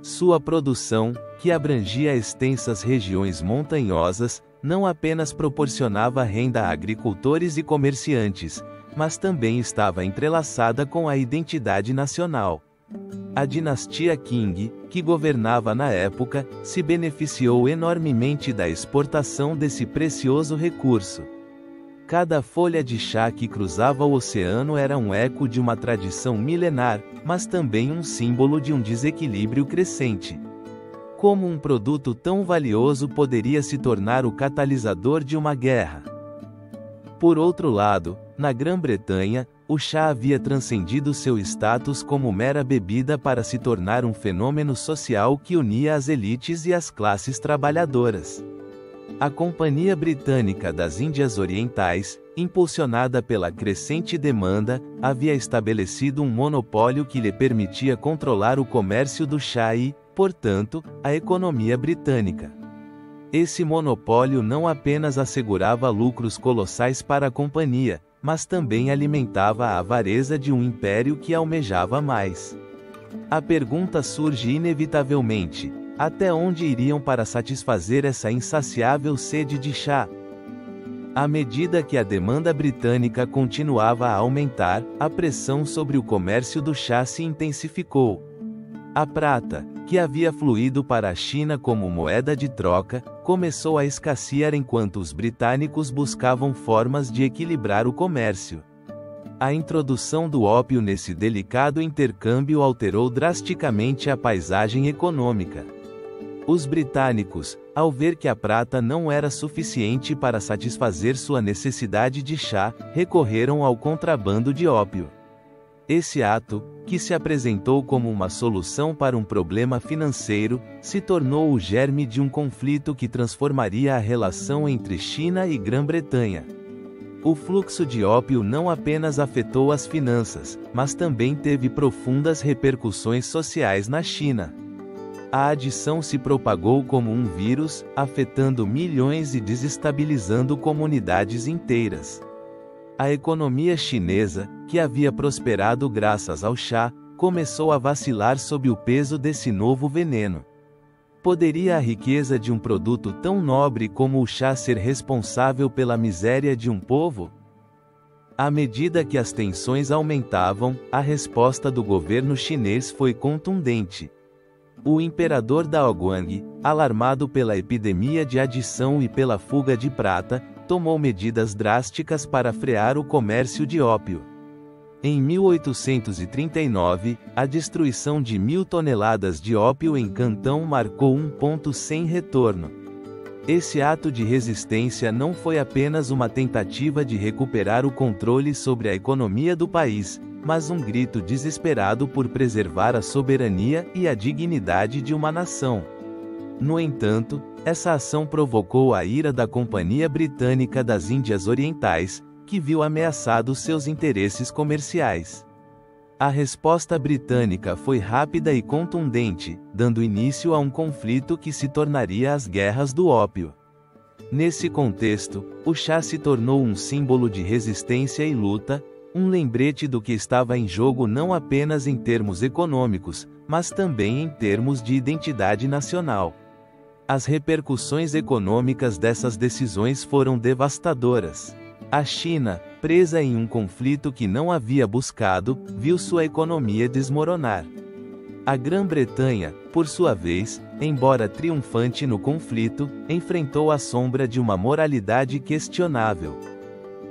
Speaker 1: Sua produção, que abrangia extensas regiões montanhosas, não apenas proporcionava renda a agricultores e comerciantes, mas também estava entrelaçada com a identidade nacional. A dinastia Qing, que governava na época, se beneficiou enormemente da exportação desse precioso recurso. Cada folha de chá que cruzava o oceano era um eco de uma tradição milenar, mas também um símbolo de um desequilíbrio crescente. Como um produto tão valioso poderia se tornar o catalisador de uma guerra? Por outro lado, na Grã-Bretanha, o chá havia transcendido seu status como mera bebida para se tornar um fenômeno social que unia as elites e as classes trabalhadoras. A Companhia Britânica das Índias Orientais, impulsionada pela crescente demanda, havia estabelecido um monopólio que lhe permitia controlar o comércio do chá e, portanto, a economia britânica. Esse monopólio não apenas assegurava lucros colossais para a companhia, mas também alimentava a avareza de um império que almejava mais. A pergunta surge inevitavelmente: até onde iriam para satisfazer essa insaciável sede de chá? À medida que a demanda britânica continuava a aumentar, a pressão sobre o comércio do chá se intensificou. A prata, que havia fluído para a China como moeda de troca, começou a escassear enquanto os britânicos buscavam formas de equilibrar o comércio. A introdução do ópio nesse delicado intercâmbio alterou drasticamente a paisagem econômica. Os britânicos, ao ver que a prata não era suficiente para satisfazer sua necessidade de chá, recorreram ao contrabando de ópio. Esse ato, que se apresentou como uma solução para um problema financeiro, se tornou o germe de um conflito que transformaria a relação entre China e Grã-Bretanha. O fluxo de ópio não apenas afetou as finanças, mas também teve profundas repercussões sociais na China. A adição se propagou como um vírus, afetando milhões e desestabilizando comunidades inteiras. A economia chinesa, que havia prosperado graças ao chá, começou a vacilar sob o peso desse novo veneno. Poderia a riqueza de um produto tão nobre como o chá ser responsável pela miséria de um povo? À medida que as tensões aumentavam, a resposta do governo chinês foi contundente. O imperador Daoguang, alarmado pela epidemia de adição e pela fuga de prata, tomou medidas drásticas para frear o comércio de ópio. Em 1839, a destruição de 1.000 toneladas de ópio em Cantão marcou um ponto sem retorno. Esse ato de resistência não foi apenas uma tentativa de recuperar o controle sobre a economia do país, mas um grito desesperado por preservar a soberania e a dignidade de uma nação. No entanto, essa ação provocou a ira da Companhia Britânica das Índias Orientais, que viu ameaçados seus interesses comerciais. A resposta britânica foi rápida e contundente, dando início a um conflito que se tornaria as Guerras do Ópio. Nesse contexto, o chá se tornou um símbolo de resistência e luta, um lembrete do que estava em jogo não apenas em termos econômicos, mas também em termos de identidade nacional. As repercussões econômicas dessas decisões foram devastadoras. A China, presa em um conflito que não havia buscado, viu sua economia desmoronar. A Grã-Bretanha, por sua vez, embora triunfante no conflito, enfrentou a sombra de uma moralidade questionável.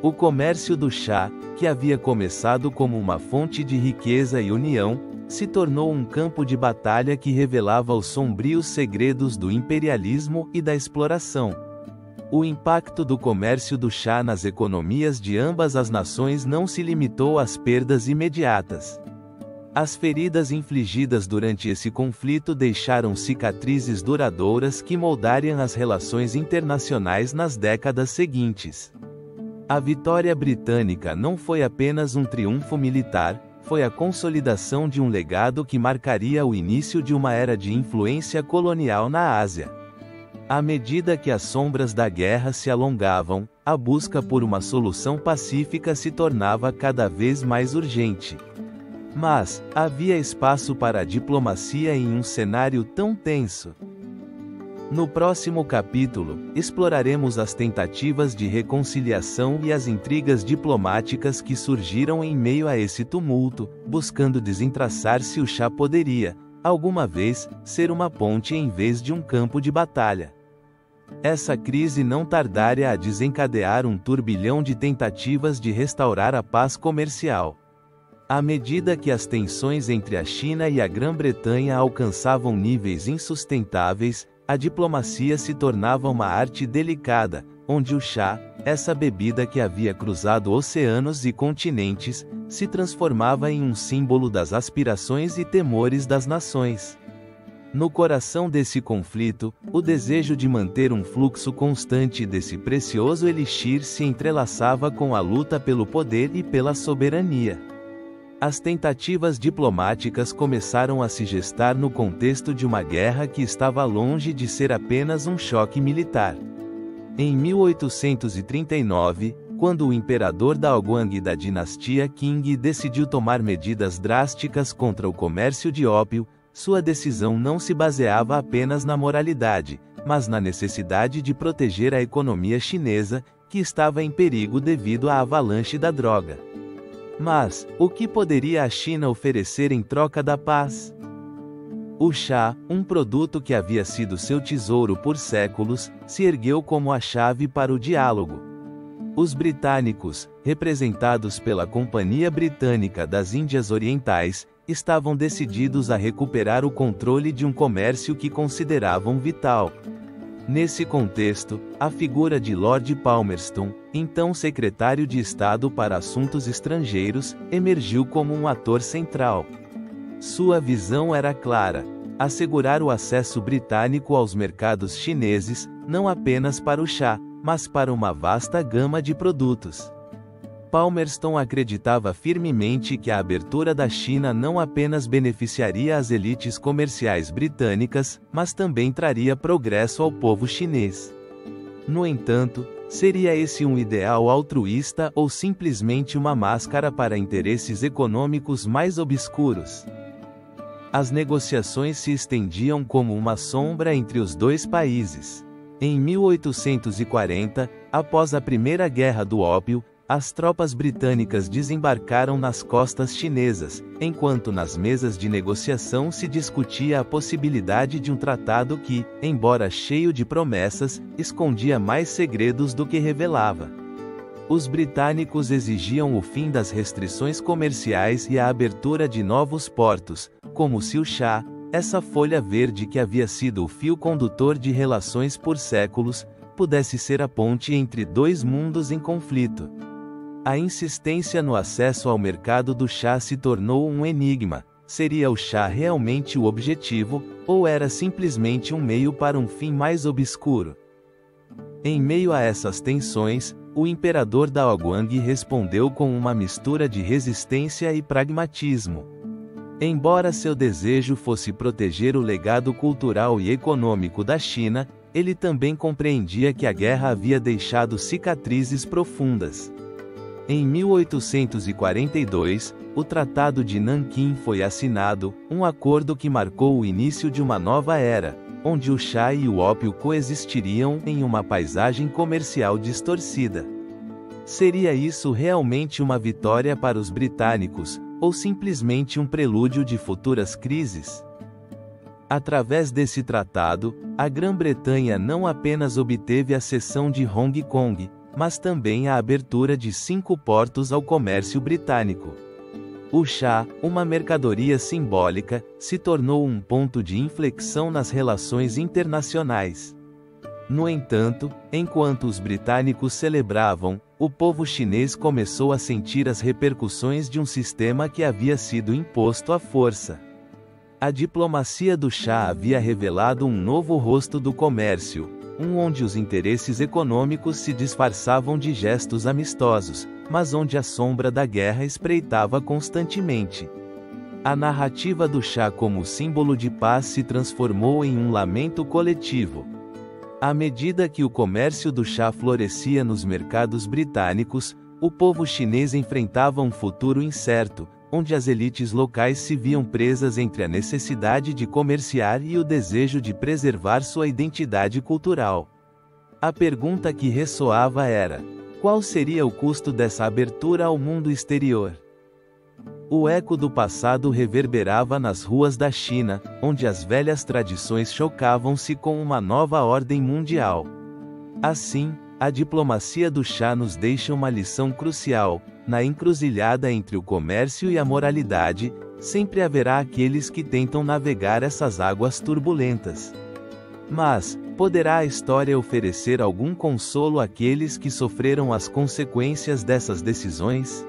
Speaker 1: O comércio do chá, que havia começado como uma fonte de riqueza e união, se tornou um campo de batalha que revelava os sombrios segredos do imperialismo e da exploração. O impacto do comércio do chá nas economias de ambas as nações não se limitou às perdas imediatas. As feridas infligidas durante esse conflito deixaram cicatrizes duradouras que moldariam as relações internacionais nas décadas seguintes. A vitória britânica não foi apenas um triunfo militar, foi a consolidação de um legado que marcaria o início de uma era de influência colonial na Ásia. À medida que as sombras da guerra se alongavam, a busca por uma solução pacífica se tornava cada vez mais urgente. Mas, havia espaço para a diplomacia em um cenário tão tenso. No próximo capítulo, exploraremos as tentativas de reconciliação e as intrigas diplomáticas que surgiram em meio a esse tumulto, buscando desentraçar se o Shah poderia, alguma vez, ser uma ponte em vez de um campo de batalha. Essa crise não tardaria a desencadear um turbilhão de tentativas de restaurar a paz comercial. À medida que as tensões entre a China e a Grã-Bretanha alcançavam níveis insustentáveis, a diplomacia se tornava uma arte delicada, onde o chá, essa bebida que havia cruzado oceanos e continentes, se transformava em um símbolo das aspirações e temores das nações. No coração desse conflito, o desejo de manter um fluxo constante desse precioso elixir se entrelaçava com a luta pelo poder e pela soberania. As tentativas diplomáticas começaram a se gestar no contexto de uma guerra que estava longe de ser apenas um choque militar. Em 1839, quando o imperador Daoguang da dinastia Qing decidiu tomar medidas drásticas contra o comércio de ópio, sua decisão não se baseava apenas na moralidade, mas na necessidade de proteger a economia chinesa, que estava em perigo devido à avalanche da droga. Mas, o que poderia a China oferecer em troca da paz? O chá, um produto que havia sido seu tesouro por séculos, se ergueu como a chave para o diálogo. Os britânicos, representados pela Companhia Britânica das Índias Orientais, estavam decididos a recuperar o controle de um comércio que consideravam vital. Nesse contexto, a figura de Lord Palmerston, então secretário de Estado para Assuntos Estrangeiros, emergiu como um ator central. Sua visão era clara: assegurar o acesso britânico aos mercados chineses, não apenas para o chá, mas para uma vasta gama de produtos. Palmerston acreditava firmemente que a abertura da China não apenas beneficiaria as elites comerciais britânicas, mas também traria progresso ao povo chinês. No entanto, seria esse um ideal altruísta ou simplesmente uma máscara para interesses econômicos mais obscuros? As negociações se estendiam como uma sombra entre os dois países. Em 1840, após a Primeira Guerra do Ópio, as tropas britânicas desembarcaram nas costas chinesas, enquanto nas mesas de negociação se discutia a possibilidade de um tratado que, embora cheio de promessas, escondia mais segredos do que revelava. Os britânicos exigiam o fim das restrições comerciais e a abertura de novos portos, como se o chá, essa folha verde que havia sido o fio condutor de relações por séculos, pudesse ser a ponte entre dois mundos em conflito. A insistência no acesso ao mercado do chá se tornou um enigma. Seria o chá realmente o objetivo, ou era simplesmente um meio para um fim mais obscuro? Em meio a essas tensões, o imperador Daoguang respondeu com uma mistura de resistência e pragmatismo. Embora seu desejo fosse proteger o legado cultural e econômico da China, ele também compreendia que a guerra havia deixado cicatrizes profundas. Em 1842, o Tratado de Nanquim foi assinado, um acordo que marcou o início de uma nova era, onde o chá e o ópio coexistiriam em uma paisagem comercial distorcida. Seria isso realmente uma vitória para os britânicos, ou simplesmente um prelúdio de futuras crises? Através desse tratado, a Grã-Bretanha não apenas obteve a cessão de Hong Kong, mas também a abertura de 5 portos ao comércio britânico. O chá, uma mercadoria simbólica, se tornou um ponto de inflexão nas relações internacionais. No entanto, enquanto os britânicos celebravam, o povo chinês começou a sentir as repercussões de um sistema que havia sido imposto à força. A diplomacia do chá havia revelado um novo rosto do comércio, onde os interesses econômicos se disfarçavam de gestos amistosos, mas onde a sombra da guerra espreitava constantemente. A narrativa do chá como símbolo de paz se transformou em um lamento coletivo. À medida que o comércio do chá florescia nos mercados britânicos, o povo chinês enfrentava um futuro incerto, onde as elites locais se viam presas entre a necessidade de comerciar e o desejo de preservar sua identidade cultural. A pergunta que ressoava era: qual seria o custo dessa abertura ao mundo exterior? O eco do passado reverberava nas ruas da China, onde as velhas tradições chocavam-se com uma nova ordem mundial. Assim, a diplomacia do chá nos deixa uma lição crucial: na encruzilhada entre o comércio e a moralidade, sempre haverá aqueles que tentam navegar essas águas turbulentas. Mas, poderá a história oferecer algum consolo àqueles que sofreram as consequências dessas decisões?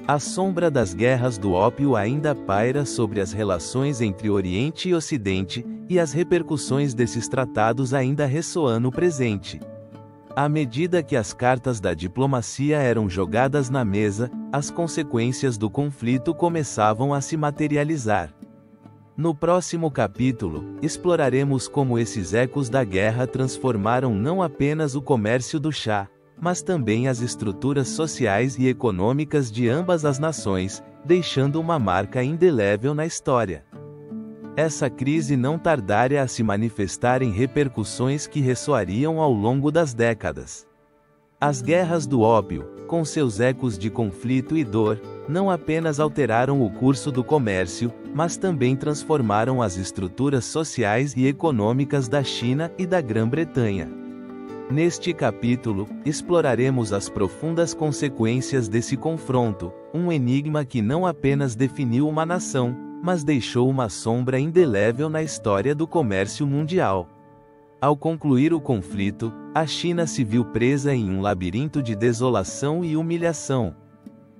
Speaker 1: A sombra das guerras do ópio ainda paira sobre as relações entre Oriente e Ocidente, e as repercussões desses tratados ainda ressoam no presente. À medida que as cartas da diplomacia eram jogadas na mesa, as consequências do conflito começavam a se materializar. No próximo capítulo, exploraremos como esses ecos da guerra transformaram não apenas o comércio do chá, mas também as estruturas sociais e econômicas de ambas as nações, deixando uma marca indelével na história. Essa crise não tardaria a se manifestar em repercussões que ressoariam ao longo das décadas. As guerras do ópio, com seus ecos de conflito e dor, não apenas alteraram o curso do comércio, mas também transformaram as estruturas sociais e econômicas da China e da Grã-Bretanha. Neste capítulo, exploraremos as profundas consequências desse confronto, um enigma que não apenas definiu uma nação, mas deixou uma sombra indelével na história do comércio mundial. Ao concluir o conflito, a China se viu presa em um labirinto de desolação e humilhação.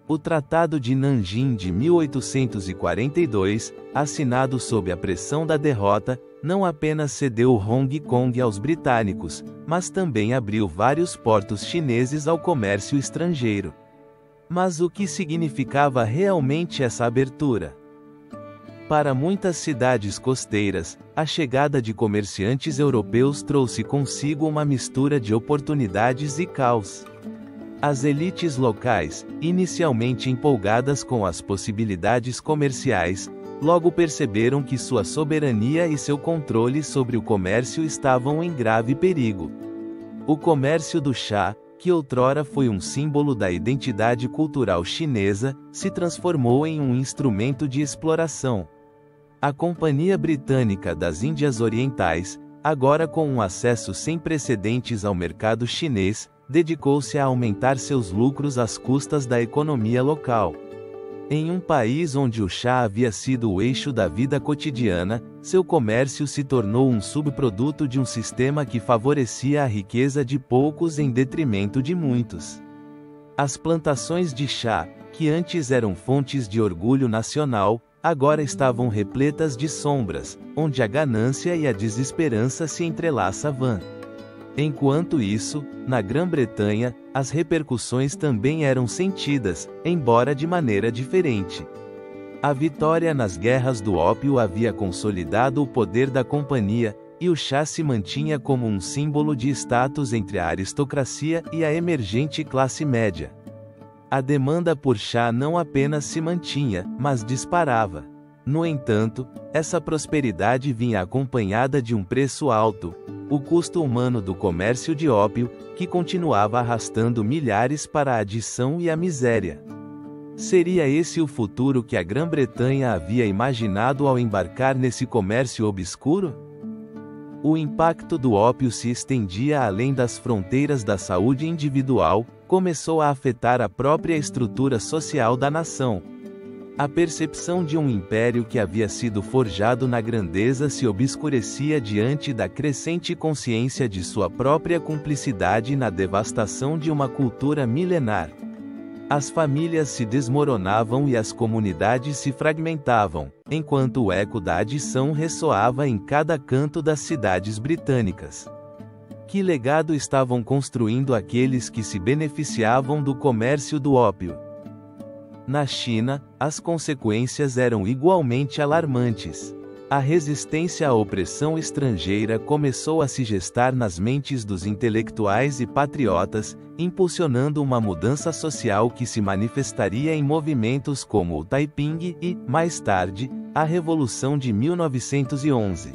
Speaker 1: O Tratado de Nanjing de 1842, assinado sob a pressão da derrota, não apenas cedeu Hong Kong aos britânicos, mas também abriu vários portos chineses ao comércio estrangeiro. Mas o que significava realmente essa abertura? Para muitas cidades costeiras, a chegada de comerciantes europeus trouxe consigo uma mistura de oportunidades e caos. As elites locais, inicialmente empolgadas com as possibilidades comerciais, logo perceberam que sua soberania e seu controle sobre o comércio estavam em grave perigo. O comércio do chá, que outrora foi um símbolo da identidade cultural chinesa, se transformou em um instrumento de exploração. A Companhia Britânica das Índias Orientais, agora com um acesso sem precedentes ao mercado chinês, dedicou-se a aumentar seus lucros às custas da economia local. Em um país onde o chá havia sido o eixo da vida cotidiana, seu comércio se tornou um subproduto de um sistema que favorecia a riqueza de poucos em detrimento de muitos. As plantações de chá, que antes eram fontes de orgulho nacional, agora estavam repletas de sombras, onde a ganância e a desesperança se entrelaçavam. Enquanto isso, na Grã-Bretanha, as repercussões também eram sentidas, embora de maneira diferente. A vitória nas guerras do ópio havia consolidado o poder da companhia, e o chá se mantinha como um símbolo de status entre a aristocracia e a emergente classe média. A demanda por chá não apenas se mantinha, mas disparava. No entanto, essa prosperidade vinha acompanhada de um preço alto, o custo humano do comércio de ópio, que continuava arrastando milhares para a adição e a miséria. Seria esse o futuro que a Grã-Bretanha havia imaginado ao embarcar nesse comércio obscuro? O impacto do ópio se estendia além das fronteiras da saúde individual, começou a afetar a própria estrutura social da nação. A percepção de um império que havia sido forjado na grandeza se obscurecia diante da crescente consciência de sua própria cumplicidade na devastação de uma cultura milenar. As famílias se desmoronavam e as comunidades se fragmentavam, enquanto o eco da adição ressoava em cada canto das cidades britânicas. Que legado estavam construindo aqueles que se beneficiavam do comércio do ópio? Na China, as consequências eram igualmente alarmantes. A resistência à opressão estrangeira começou a se gestar nas mentes dos intelectuais e patriotas, impulsionando uma mudança social que se manifestaria em movimentos como o Taiping e, mais tarde, a Revolução de 1911.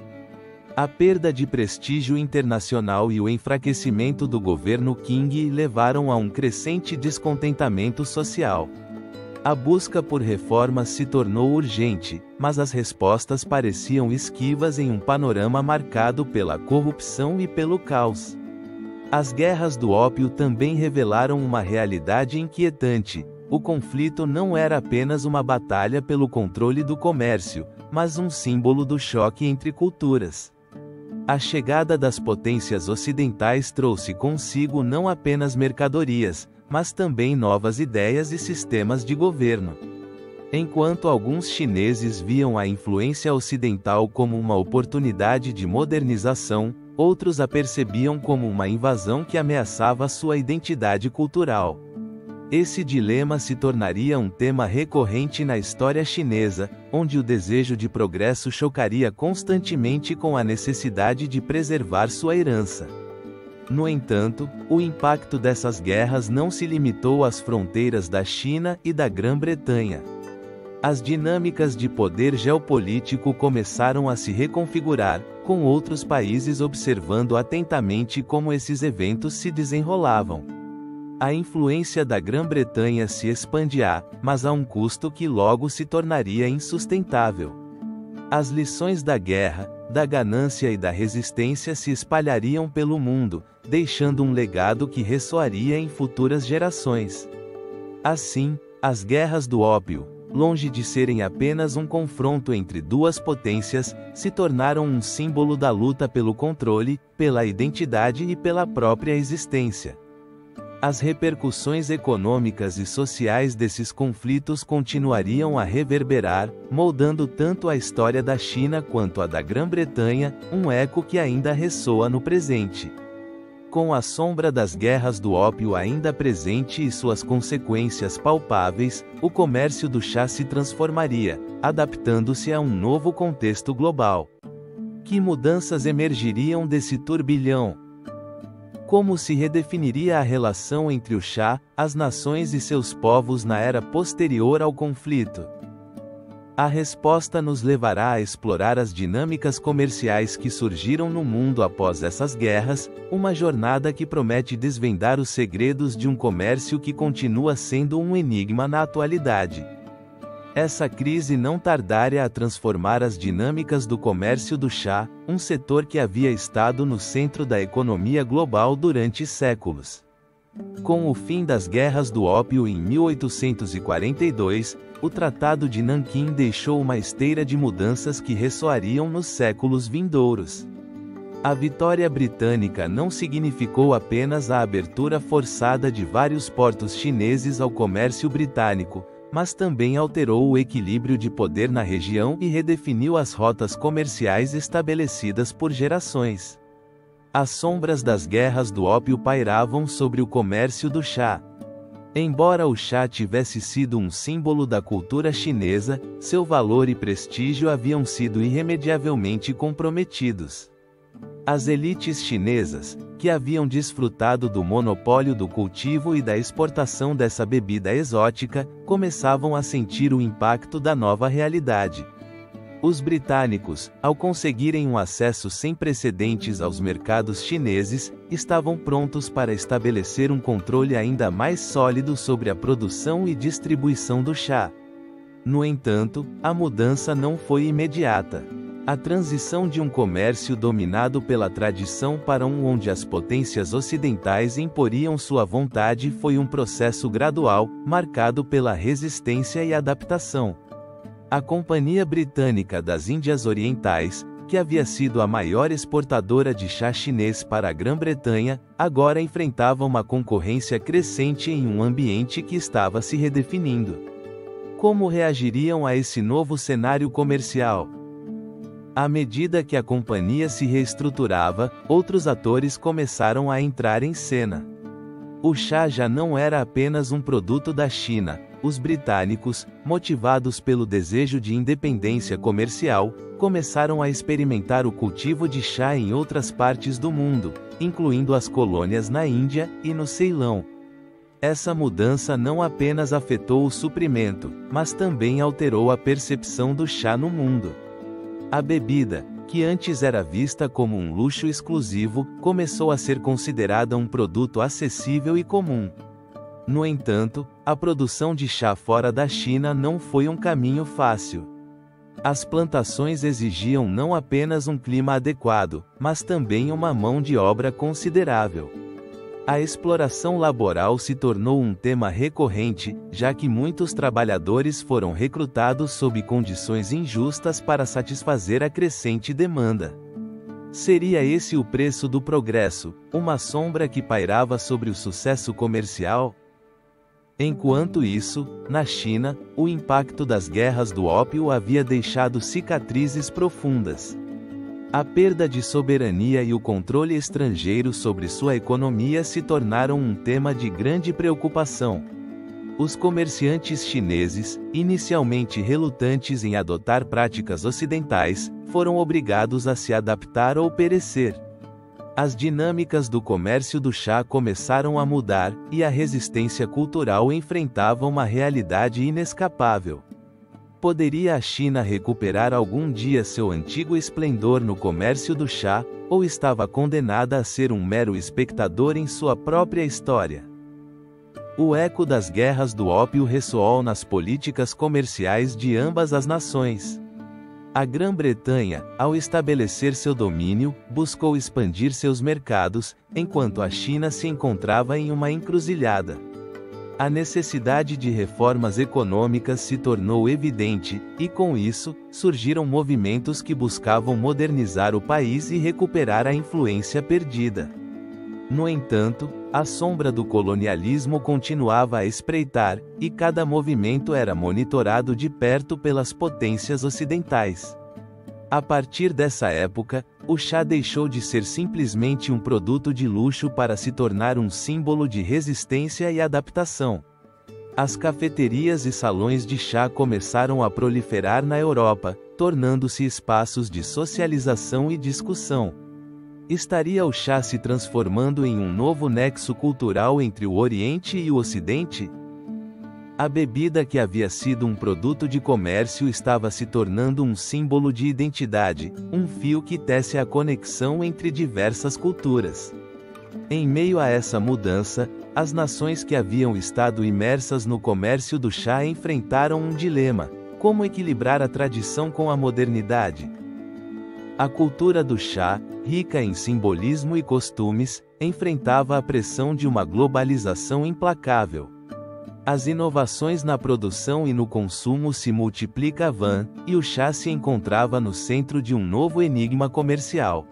Speaker 1: A perda de prestígio internacional e o enfraquecimento do governo Qing levaram a um crescente descontentamento social. A busca por reformas se tornou urgente, mas as respostas pareciam esquivas em um panorama marcado pela corrupção e pelo caos. As guerras do ópio também revelaram uma realidade inquietante. O conflito não era apenas uma batalha pelo controle do comércio, mas um símbolo do choque entre culturas. A chegada das potências ocidentais trouxe consigo não apenas mercadorias, mas também novas ideias e sistemas de governo. Enquanto alguns chineses viam a influência ocidental como uma oportunidade de modernização, outros a percebiam como uma invasão que ameaçava sua identidade cultural. Esse dilema se tornaria um tema recorrente na história chinesa, onde o desejo de progresso chocaria constantemente com a necessidade de preservar sua herança. No entanto, o impacto dessas guerras não se limitou às fronteiras da China e da Grã-Bretanha. As dinâmicas de poder geopolítico começaram a se reconfigurar, com outros países observando atentamente como esses eventos se desenrolavam. A influência da Grã-Bretanha se expandia, mas a um custo que logo se tornaria insustentável. As lições da guerra, da ganância e da resistência se espalhariam pelo mundo, deixando um legado que ressoaria em futuras gerações. Assim, as guerras do ópio, longe de serem apenas um confronto entre duas potências, se tornaram um símbolo da luta pelo controle, pela identidade e pela própria existência. As repercussões econômicas e sociais desses conflitos continuariam a reverberar, moldando tanto a história da China quanto a da Grã-Bretanha, um eco que ainda ressoa no presente. Com a sombra das guerras do ópio ainda presente e suas consequências palpáveis, o comércio do chá se transformaria, adaptando-se a um novo contexto global. Que mudanças emergiriam desse turbilhão? Como se redefiniria a relação entre o chá, as nações e seus povos na era posterior ao conflito? A resposta nos levará a explorar as dinâmicas comerciais que surgiram no mundo após essas guerras, uma jornada que promete desvendar os segredos de um comércio que continua sendo um enigma na atualidade. Essa crise não tardaria a transformar as dinâmicas do comércio do chá, um setor que havia estado no centro da economia global durante séculos. Com o fim das guerras do ópio em 1842, o Tratado de Nanquim deixou uma esteira de mudanças que ressoariam nos séculos vindouros. A vitória britânica não significou apenas a abertura forçada de vários portos chineses ao comércio britânico, mas também alterou o equilíbrio de poder na região e redefiniu as rotas comerciais estabelecidas por gerações. As sombras das guerras do ópio pairavam sobre o comércio do chá. Embora o chá tivesse sido um símbolo da cultura chinesa, seu valor e prestígio haviam sido irremediavelmente comprometidos. As elites chinesas, que haviam desfrutado do monopólio do cultivo e da exportação dessa bebida exótica, começavam a sentir o impacto da nova realidade. Os britânicos, ao conseguirem um acesso sem precedentes aos mercados chineses, estavam prontos para estabelecer um controle ainda mais sólido sobre a produção e distribuição do chá. No entanto, a mudança não foi imediata. A transição de um comércio dominado pela tradição para um onde as potências ocidentais imporiam sua vontade foi um processo gradual, marcado pela resistência e adaptação. A Companhia Britânica das Índias Orientais, que havia sido a maior exportadora de chá chinês para a Grã-Bretanha, agora enfrentava uma concorrência crescente em um ambiente que estava se redefinindo. Como reagiriam a esse novo cenário comercial? À medida que a companhia se reestruturava, outros atores começaram a entrar em cena. O chá já não era apenas um produto da China. Os britânicos, motivados pelo desejo de independência comercial, começaram a experimentar o cultivo de chá em outras partes do mundo, incluindo as colônias na Índia e no Ceilão. Essa mudança não apenas afetou o suprimento, mas também alterou a percepção do chá no mundo. A bebida, que antes era vista como um luxo exclusivo, começou a ser considerada um produto acessível e comum. No entanto, a produção de chá fora da China não foi um caminho fácil. As plantações exigiam não apenas um clima adequado, mas também uma mão de obra considerável. A exploração laboral se tornou um tema recorrente, já que muitos trabalhadores foram recrutados sob condições injustas para satisfazer a crescente demanda. Seria esse o preço do progresso, uma sombra que pairava sobre o sucesso comercial? Enquanto isso, na China, o impacto das guerras do ópio havia deixado cicatrizes profundas. A perda de soberania e o controle estrangeiro sobre sua economia se tornaram um tema de grande preocupação. Os comerciantes chineses, inicialmente relutantes em adotar práticas ocidentais, foram obrigados a se adaptar ou perecer. As dinâmicas do comércio do chá começaram a mudar, e a resistência cultural enfrentava uma realidade inescapável. Poderia a China recuperar algum dia seu antigo esplendor no comércio do chá, ou estava condenada a ser um mero espectador em sua própria história? O eco das guerras do ópio ressoou nas políticas comerciais de ambas as nações. A Grã-Bretanha, ao estabelecer seu domínio, buscou expandir seus mercados, enquanto a China se encontrava em uma encruzilhada. A necessidade de reformas econômicas se tornou evidente, e com isso, surgiram movimentos que buscavam modernizar o país e recuperar a influência perdida. No entanto, a sombra do colonialismo continuava a espreitar, e cada movimento era monitorado de perto pelas potências ocidentais. A partir dessa época, o chá deixou de ser simplesmente um produto de luxo para se tornar um símbolo de resistência e adaptação. As cafeterias e salões de chá começaram a proliferar na Europa, tornando-se espaços de socialização e discussão. Estaria o chá se transformando em um novo nexo cultural entre o Oriente e o Ocidente? A bebida que havia sido um produto de comércio estava se tornando um símbolo de identidade, um fio que tece a conexão entre diversas culturas. Em meio a essa mudança, as nações que haviam estado imersas no comércio do chá enfrentaram um dilema: como equilibrar a tradição com a modernidade? A cultura do chá, rica em simbolismo e costumes, enfrentava a pressão de uma globalização implacável. As inovações na produção e no consumo se multiplicavam, e o chá se encontrava no centro de um novo enigma comercial.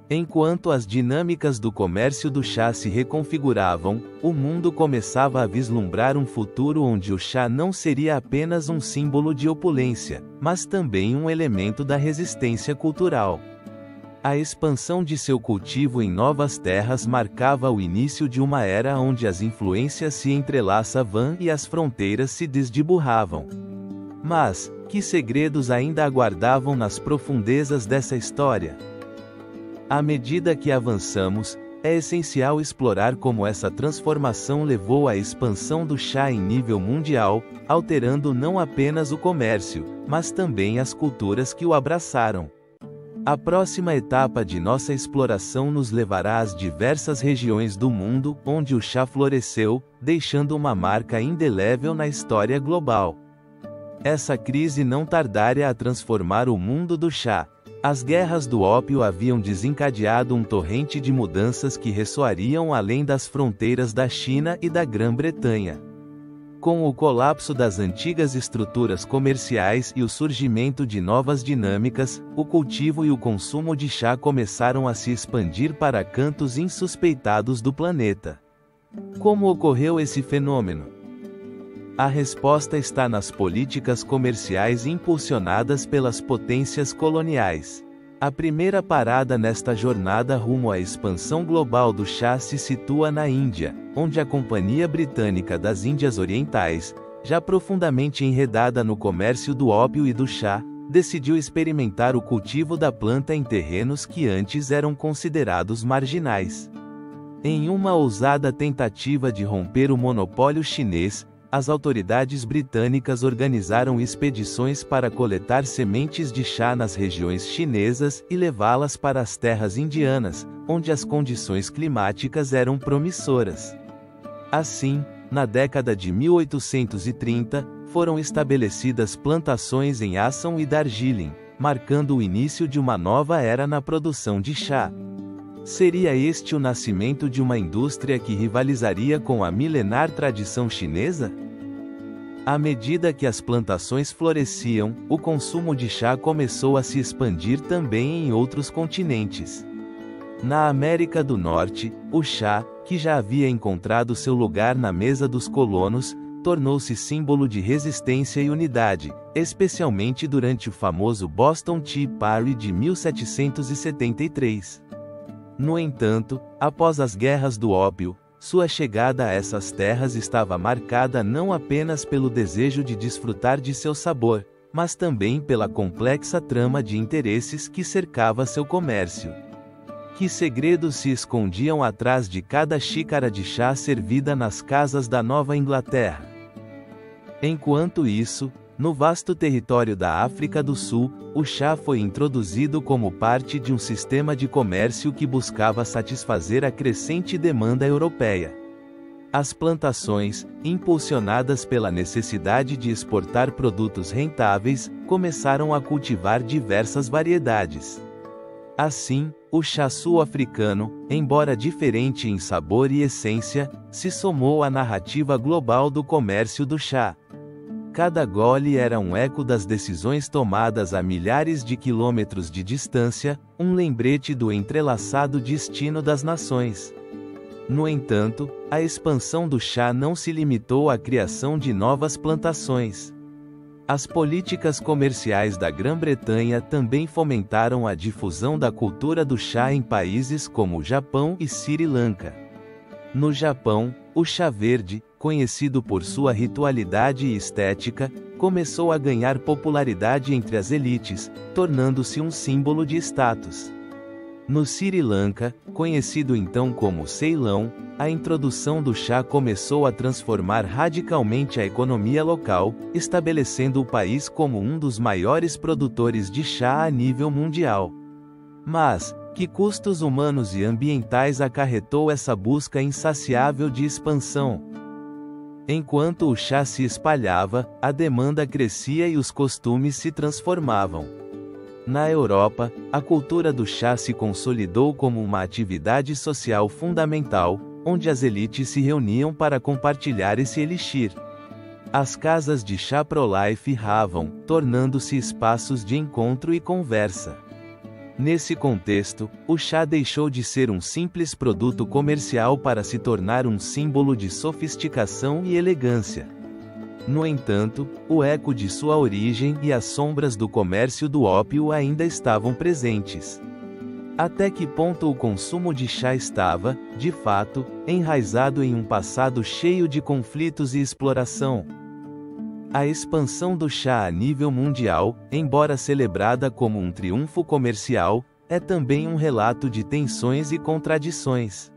Speaker 1: Enquanto as dinâmicas do comércio do chá se reconfiguravam, o mundo começava a vislumbrar um futuro onde o chá não seria apenas um símbolo de opulência, mas também um elemento da resistência cultural. A expansão de seu cultivo em novas terras marcava o início de uma era onde as influências se entrelaçavam e as fronteiras se desdibujavam. Mas, que segredos ainda aguardavam nas profundezas dessa história? À medida que avançamos, é essencial explorar como essa transformação levou à expansão do chá em nível mundial, alterando não apenas o comércio, mas também as culturas que o abraçaram. A próxima etapa de nossa exploração nos levará às diversas regiões do mundo onde o chá floresceu, deixando uma marca indelével na história global. Essa crise não tardaria a transformar o mundo do chá. As guerras do ópio haviam desencadeado um torrente de mudanças que ressoariam além das fronteiras da China e da Grã-Bretanha. Com o colapso das antigas estruturas comerciais e o surgimento de novas dinâmicas, o cultivo e o consumo de chá começaram a se expandir para cantos insuspeitados do planeta. Como ocorreu esse fenômeno? A resposta está nas políticas comerciais impulsionadas pelas potências coloniais. A primeira parada nesta jornada rumo à expansão global do chá se situa na Índia, onde a Companhia Britânica das Índias Orientais, já profundamente enredada no comércio do ópio e do chá, decidiu experimentar o cultivo da planta em terrenos que antes eram considerados marginais. Em uma ousada tentativa de romper o monopólio chinês, as autoridades britânicas organizaram expedições para coletar sementes de chá nas regiões chinesas e levá-las para as terras indianas, onde as condições climáticas eram promissoras. Assim, na década de 1830, foram estabelecidas plantações em Assam e Darjeeling, marcando o início de uma nova era na produção de chá. Seria este o nascimento de uma indústria que rivalizaria com a milenar tradição chinesa? À medida que as plantações floresciam, o consumo de chá começou a se expandir também em outros continentes. Na América do Norte, o chá, que já havia encontrado seu lugar na mesa dos colonos, tornou-se símbolo de resistência e unidade, especialmente durante o famoso Boston Tea Party de 1773. No entanto, após as guerras do ópio, sua chegada a essas terras estava marcada não apenas pelo desejo de desfrutar de seu sabor, mas também pela complexa trama de interesses que cercava seu comércio. Que segredos se escondiam atrás de cada xícara de chá servida nas casas da Nova Inglaterra? Enquanto isso, no vasto território da África do Sul, o chá foi introduzido como parte de um sistema de comércio que buscava satisfazer a crescente demanda europeia. As plantações, impulsionadas pela necessidade de exportar produtos rentáveis, começaram a cultivar diversas variedades. Assim, o chá sul-africano, embora diferente em sabor e essência, se somou à narrativa global do comércio do chá. Cada gole era um eco das decisões tomadas a milhares de quilômetros de distância, um lembrete do entrelaçado destino das nações. No entanto, a expansão do chá não se limitou à criação de novas plantações. As políticas comerciais da Grã-Bretanha também fomentaram a difusão da cultura do chá em países como o Japão e Sri Lanka. No Japão, o chá verde, conhecido por sua ritualidade e estética, começou a ganhar popularidade entre as elites, tornando-se um símbolo de status. No Sri Lanka, conhecido então como Ceilão, a introdução do chá começou a transformar radicalmente a economia local, estabelecendo o país como um dos maiores produtores de chá a nível mundial. Mas, que custos humanos e ambientais acarretou essa busca insaciável de expansão? Enquanto o chá se espalhava, a demanda crescia e os costumes se transformavam. Na Europa, a cultura do chá se consolidou como uma atividade social fundamental, onde as elites se reuniam para compartilhar esse elixir. As casas de chá pro-life ravam, tornando-se espaços de encontro e conversa. Nesse contexto, o chá deixou de ser um simples produto comercial para se tornar um símbolo de sofisticação e elegância. No entanto, o eco de sua origem e as sombras do comércio do ópio ainda estavam presentes. Até que ponto o consumo de chá estava, de fato, enraizado em um passado cheio de conflitos e exploração? A expansão do chá a nível mundial, embora celebrada como um triunfo comercial, é também um relato de tensões e contradições.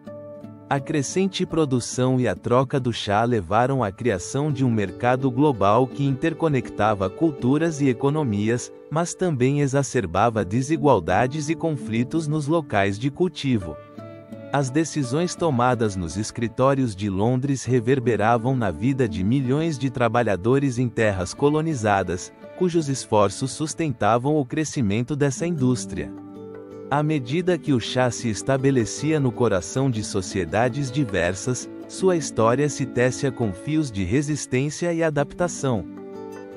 Speaker 1: A crescente produção e a troca do chá levaram à criação de um mercado global que interconectava culturas e economias, mas também exacerbava desigualdades e conflitos nos locais de cultivo. As decisões tomadas nos escritórios de Londres reverberavam na vida de milhões de trabalhadores em terras colonizadas, cujos esforços sustentavam o crescimento dessa indústria. À medida que o chá se estabelecia no coração de sociedades diversas, sua história se tecia com fios de resistência e adaptação.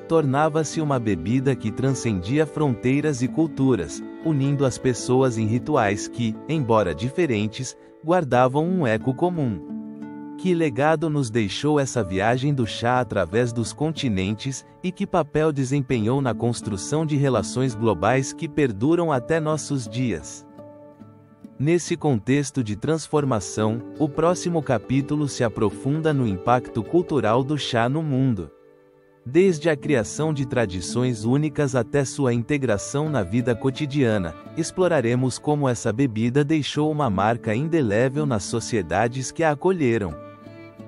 Speaker 1: Tornava-se uma bebida que transcendia fronteiras e culturas, unindo as pessoas em rituais que, embora diferentes, guardavam um eco comum. Que legado nos deixou essa viagem do chá através dos continentes, e que papel desempenhou na construção de relações globais que perduram até nossos dias? Nesse contexto de transformação, o próximo capítulo se aprofunda no impacto cultural do chá no mundo. Desde a criação de tradições únicas até sua integração na vida cotidiana, exploraremos como essa bebida deixou uma marca indelével nas sociedades que a acolheram.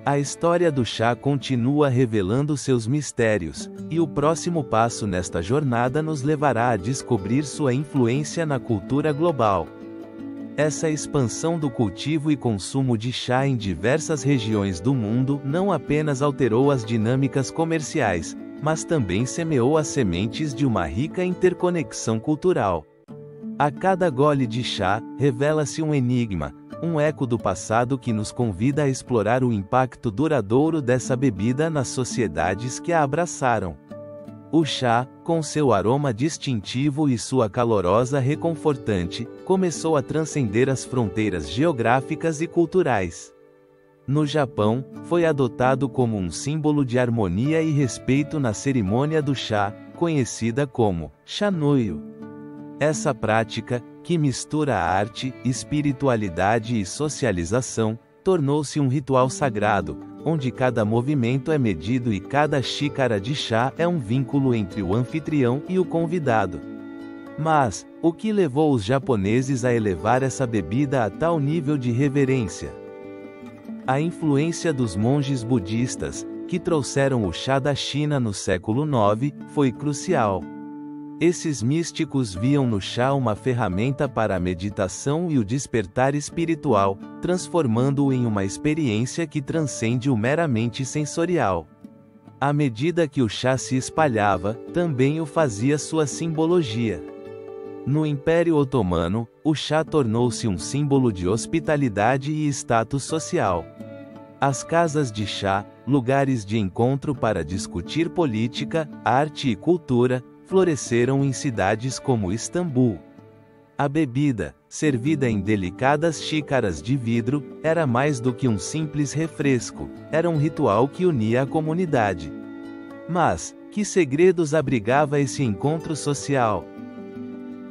Speaker 1: A história do chá continua revelando seus mistérios, e o próximo passo nesta jornada nos levará a descobrir sua influência na cultura global. Essa expansão do cultivo e consumo de chá em diversas regiões do mundo não apenas alterou as dinâmicas comerciais, mas também semeou as sementes de uma rica interconexão cultural. A cada gole de chá, revela-se um enigma, um eco do passado que nos convida a explorar o impacto duradouro dessa bebida nas sociedades que a abraçaram. O chá, com seu aroma distintivo e sua calorosa reconfortante, começou a transcender as fronteiras geográficas e culturais. No Japão, foi adotado como um símbolo de harmonia e respeito na cerimônia do chá, conhecida como chanoio. Essa prática, que mistura arte, espiritualidade e socialização, tornou-se um ritual sagrado, onde cada movimento é medido e cada xícara de chá é um vínculo entre o anfitrião e o convidado. Mas, o que levou os japoneses a elevar essa bebida a tal nível de reverência? A influência dos monges budistas, que trouxeram o chá da China no século IX, foi crucial. Esses místicos viam no chá uma ferramenta para a meditação e o despertar espiritual, transformando-o em uma experiência que transcende o meramente sensorial. À medida que o chá se espalhava, também o fazia sua simbologia. No Império Otomano, o chá tornou-se um símbolo de hospitalidade e status social. As casas de chá, lugares de encontro para discutir política, arte e cultura, floresceram em cidades como Istambul. A bebida, servida em delicadas xícaras de vidro, era mais do que um simples refresco, era um ritual que unia a comunidade. Mas, que segredos abrigava esse encontro social?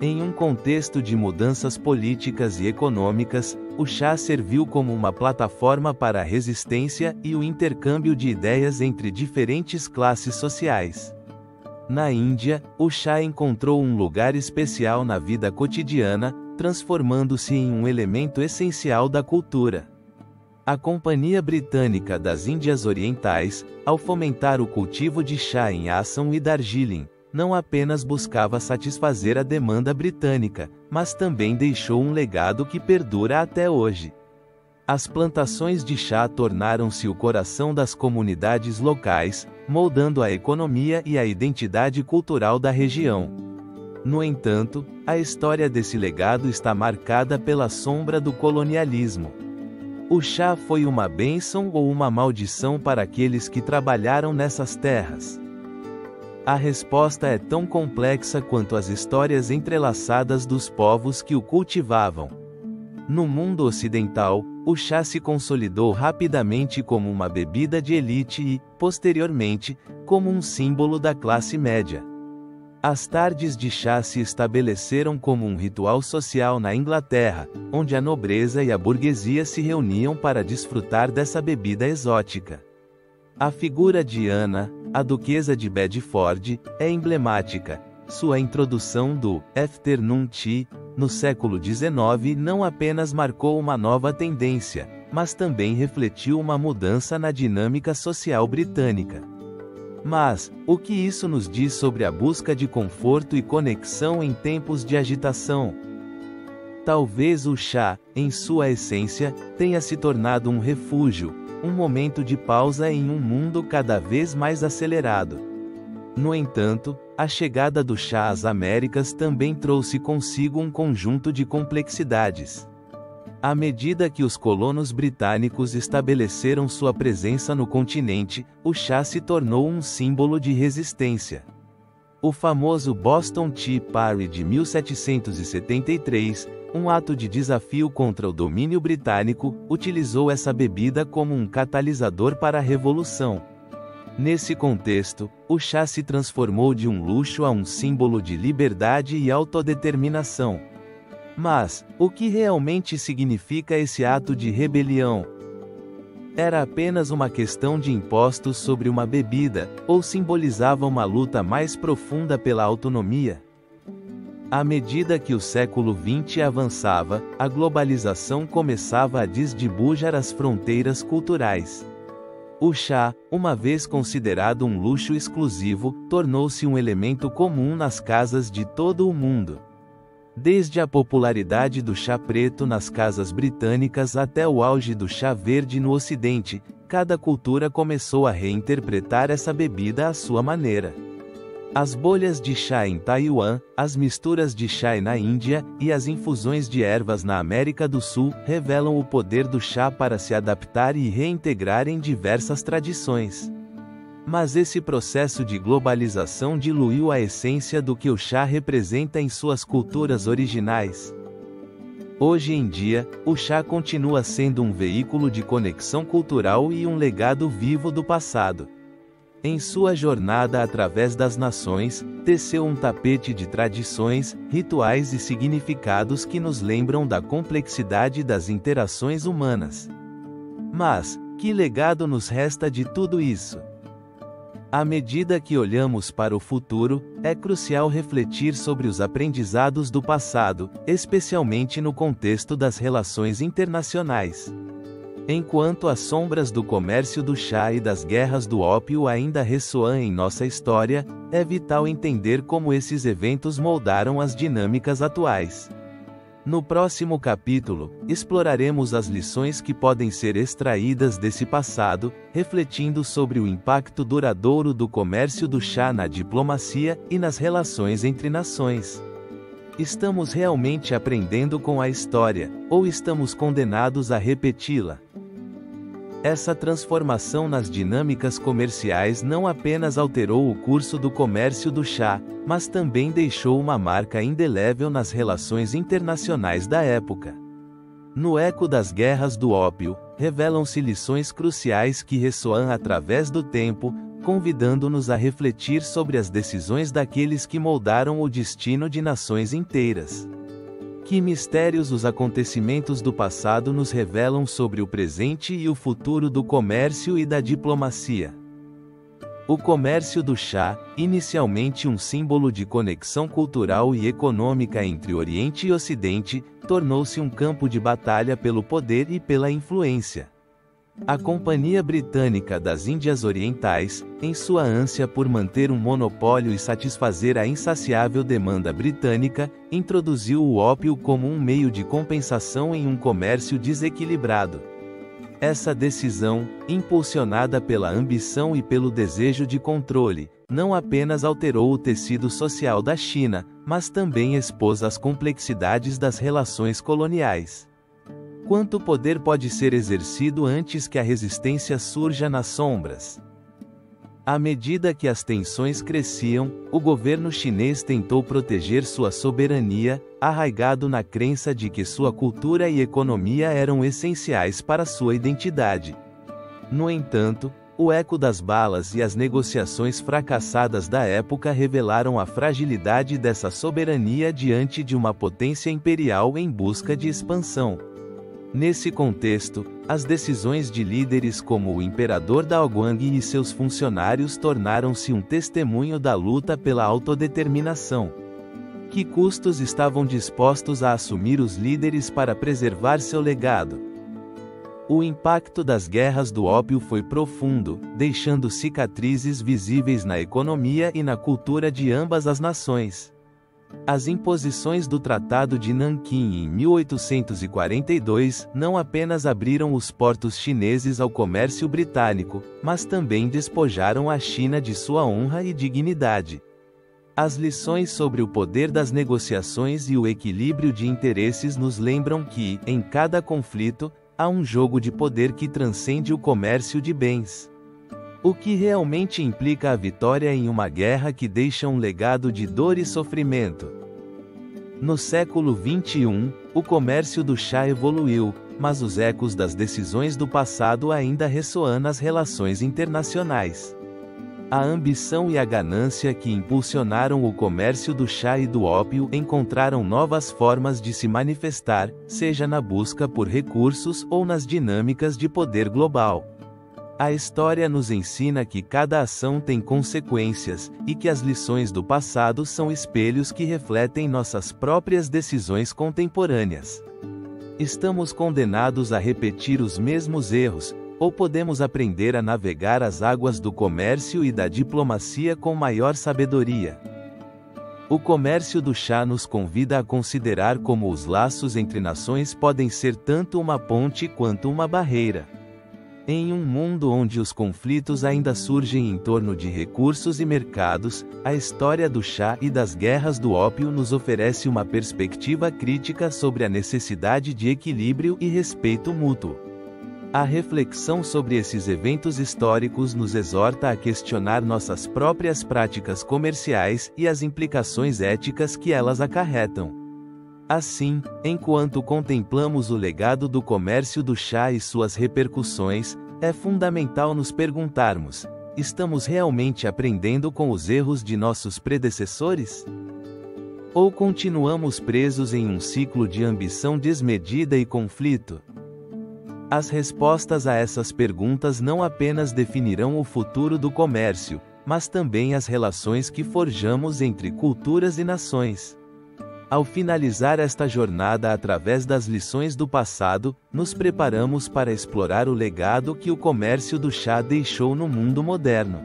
Speaker 1: Em um contexto de mudanças políticas e econômicas, o chá serviu como uma plataforma para a resistência e o intercâmbio de ideias entre diferentes classes sociais. Na Índia, o chá encontrou um lugar especial na vida cotidiana, transformando-se em um elemento essencial da cultura. A Companhia Britânica das Índias Orientais, ao fomentar o cultivo de chá em Assam e Darjeeling, não apenas buscava satisfazer a demanda britânica, mas também deixou um legado que perdura até hoje. As plantações de chá tornaram-se o coração das comunidades locais, moldando a economia e a identidade cultural da região. No entanto, a história desse legado está marcada pela sombra do colonialismo. O chá foi uma bênção ou uma maldição para aqueles que trabalharam nessas terras? A resposta é tão complexa quanto as histórias entrelaçadas dos povos que o cultivavam. No mundo ocidental, o chá se consolidou rapidamente como uma bebida de elite e, posteriormente, como um símbolo da classe média. As tardes de chá se estabeleceram como um ritual social na Inglaterra, onde a nobreza e a burguesia se reuniam para desfrutar dessa bebida exótica. A figura de Ana, a duquesa de Bedford, é emblemática. Sua introdução do afternoon tea, no século XIX, não apenas marcou uma nova tendência, mas também refletiu uma mudança na dinâmica social britânica. Mas, o que isso nos diz sobre a busca de conforto e conexão em tempos de agitação? Talvez o chá, em sua essência, tenha se tornado um refúgio, um momento de pausa em um mundo cada vez mais acelerado. No entanto, a chegada do chá às Américas também trouxe consigo um conjunto de complexidades. À medida que os colonos britânicos estabeleceram sua presença no continente, o chá se tornou um símbolo de resistência. O famoso Boston Tea Party de 1773, um ato de desafio contra o domínio britânico, utilizou essa bebida como um catalisador para a revolução. Nesse contexto, o chá se transformou de um luxo a um símbolo de liberdade e autodeterminação. Mas, o que realmente significa esse ato de rebelião? Era apenas uma questão de impostos sobre uma bebida, ou simbolizava uma luta mais profunda pela autonomia? À medida que o século XX avançava, a globalização começava a desdibujar as fronteiras culturais. O chá, uma vez considerado um luxo exclusivo, tornou-se um elemento comum nas casas de todo o mundo. Desde a popularidade do chá preto nas casas britânicas até o auge do chá verde no Ocidente, cada cultura começou a reinterpretar essa bebida à sua maneira. As bolhas de chá em Taiwan, as misturas de chá na Índia, e as infusões de ervas na América do Sul, revelam o poder do chá para se adaptar e reintegrar em diversas tradições. Mas esse processo de globalização diluiu a essência do que o chá representa em suas culturas originais. Hoje em dia, o chá continua sendo um veículo de conexão cultural e um legado vivo do passado. Em sua jornada através das nações, teceu um tapete de tradições, rituais e significados que nos lembram da complexidade das interações humanas. Mas, que legado nos resta de tudo isso? À medida que olhamos para o futuro, é crucial refletir sobre os aprendizados do passado, especialmente no contexto das relações internacionais. Enquanto as sombras do comércio do chá e das guerras do ópio ainda ressoam em nossa história, é vital entender como esses eventos moldaram as dinâmicas atuais. No próximo capítulo, exploraremos as lições que podem ser extraídas desse passado, refletindo sobre o impacto duradouro do comércio do chá na diplomacia e nas relações entre nações. Estamos realmente aprendendo com a história, ou estamos condenados a repeti-la? Essa transformação nas dinâmicas comerciais não apenas alterou o curso do comércio do chá, mas também deixou uma marca indelével nas relações internacionais da época. No eco das guerras do ópio, revelam-se lições cruciais que ressoam através do tempo, convidando-nos a refletir sobre as decisões daqueles que moldaram o destino de nações inteiras. Que mistérios os acontecimentos do passado nos revelam sobre o presente e o futuro do comércio e da diplomacia? O comércio do chá, inicialmente um símbolo de conexão cultural e econômica entre Oriente e Ocidente, tornou-se um campo de batalha pelo poder e pela influência. A Companhia Britânica das Índias Orientais, em sua ânsia por manter um monopólio e satisfazer a insaciável demanda britânica, introduziu o ópio como um meio de compensação em um comércio desequilibrado. Essa decisão, impulsionada pela ambição e pelo desejo de controle, não apenas alterou o tecido social da China, mas também expôs as complexidades das relações coloniais. Quanto poder pode ser exercido antes que a resistência surja nas sombras? À medida que as tensões cresciam, o governo chinês tentou proteger sua soberania, arraigado na crença de que sua cultura e economia eram essenciais para sua identidade. No entanto, o eco das balas e as negociações fracassadas da época revelaram a fragilidade dessa soberania diante de uma potência imperial em busca de expansão. Nesse contexto, as decisões de líderes como o imperador Daoguang e seus funcionários tornaram-se um testemunho da luta pela autodeterminação. Que custos estavam dispostos a assumir os líderes para preservar seu legado? O impacto das guerras do ópio foi profundo, deixando cicatrizes visíveis na economia e na cultura de ambas as nações. As imposições do Tratado de Nanquim em 1842 não apenas abriram os portos chineses ao comércio britânico, mas também despojaram a China de sua honra e dignidade. As lições sobre o poder das negociações e o equilíbrio de interesses nos lembram que, em cada conflito, há um jogo de poder que transcende o comércio de bens. O que realmente implica a vitória em uma guerra que deixa um legado de dor e sofrimento? No século XXI, o comércio do chá evoluiu, mas os ecos das decisões do passado ainda ressoam nas relações internacionais. A ambição e a ganância que impulsionaram o comércio do chá e do ópio encontraram novas formas de se manifestar, seja na busca por recursos ou nas dinâmicas de poder global. A história nos ensina que cada ação tem consequências, e que as lições do passado são espelhos que refletem nossas próprias decisões contemporâneas. Estamos condenados a repetir os mesmos erros, ou podemos aprender a navegar as águas do comércio e da diplomacia com maior sabedoria. O comércio do chá nos convida a considerar como os laços entre nações podem ser tanto uma ponte quanto uma barreira. Em um mundo onde os conflitos ainda surgem em torno de recursos e mercados, a história do chá e das guerras do ópio nos oferece uma perspectiva crítica sobre a necessidade de equilíbrio e respeito mútuo. A reflexão sobre esses eventos históricos nos exorta a questionar nossas próprias práticas comerciais e as implicações éticas que elas acarretam. Assim, enquanto contemplamos o legado do comércio do chá e suas repercussões, é fundamental nos perguntarmos: estamos realmente aprendendo com os erros de nossos predecessores? Ou continuamos presos em um ciclo de ambição desmedida e conflito? As respostas a essas perguntas não apenas definirão o futuro do comércio, mas também as relações que forjamos entre culturas e nações. Ao finalizar esta jornada através das lições do passado, nos preparamos para explorar o legado que o comércio do chá deixou no mundo moderno.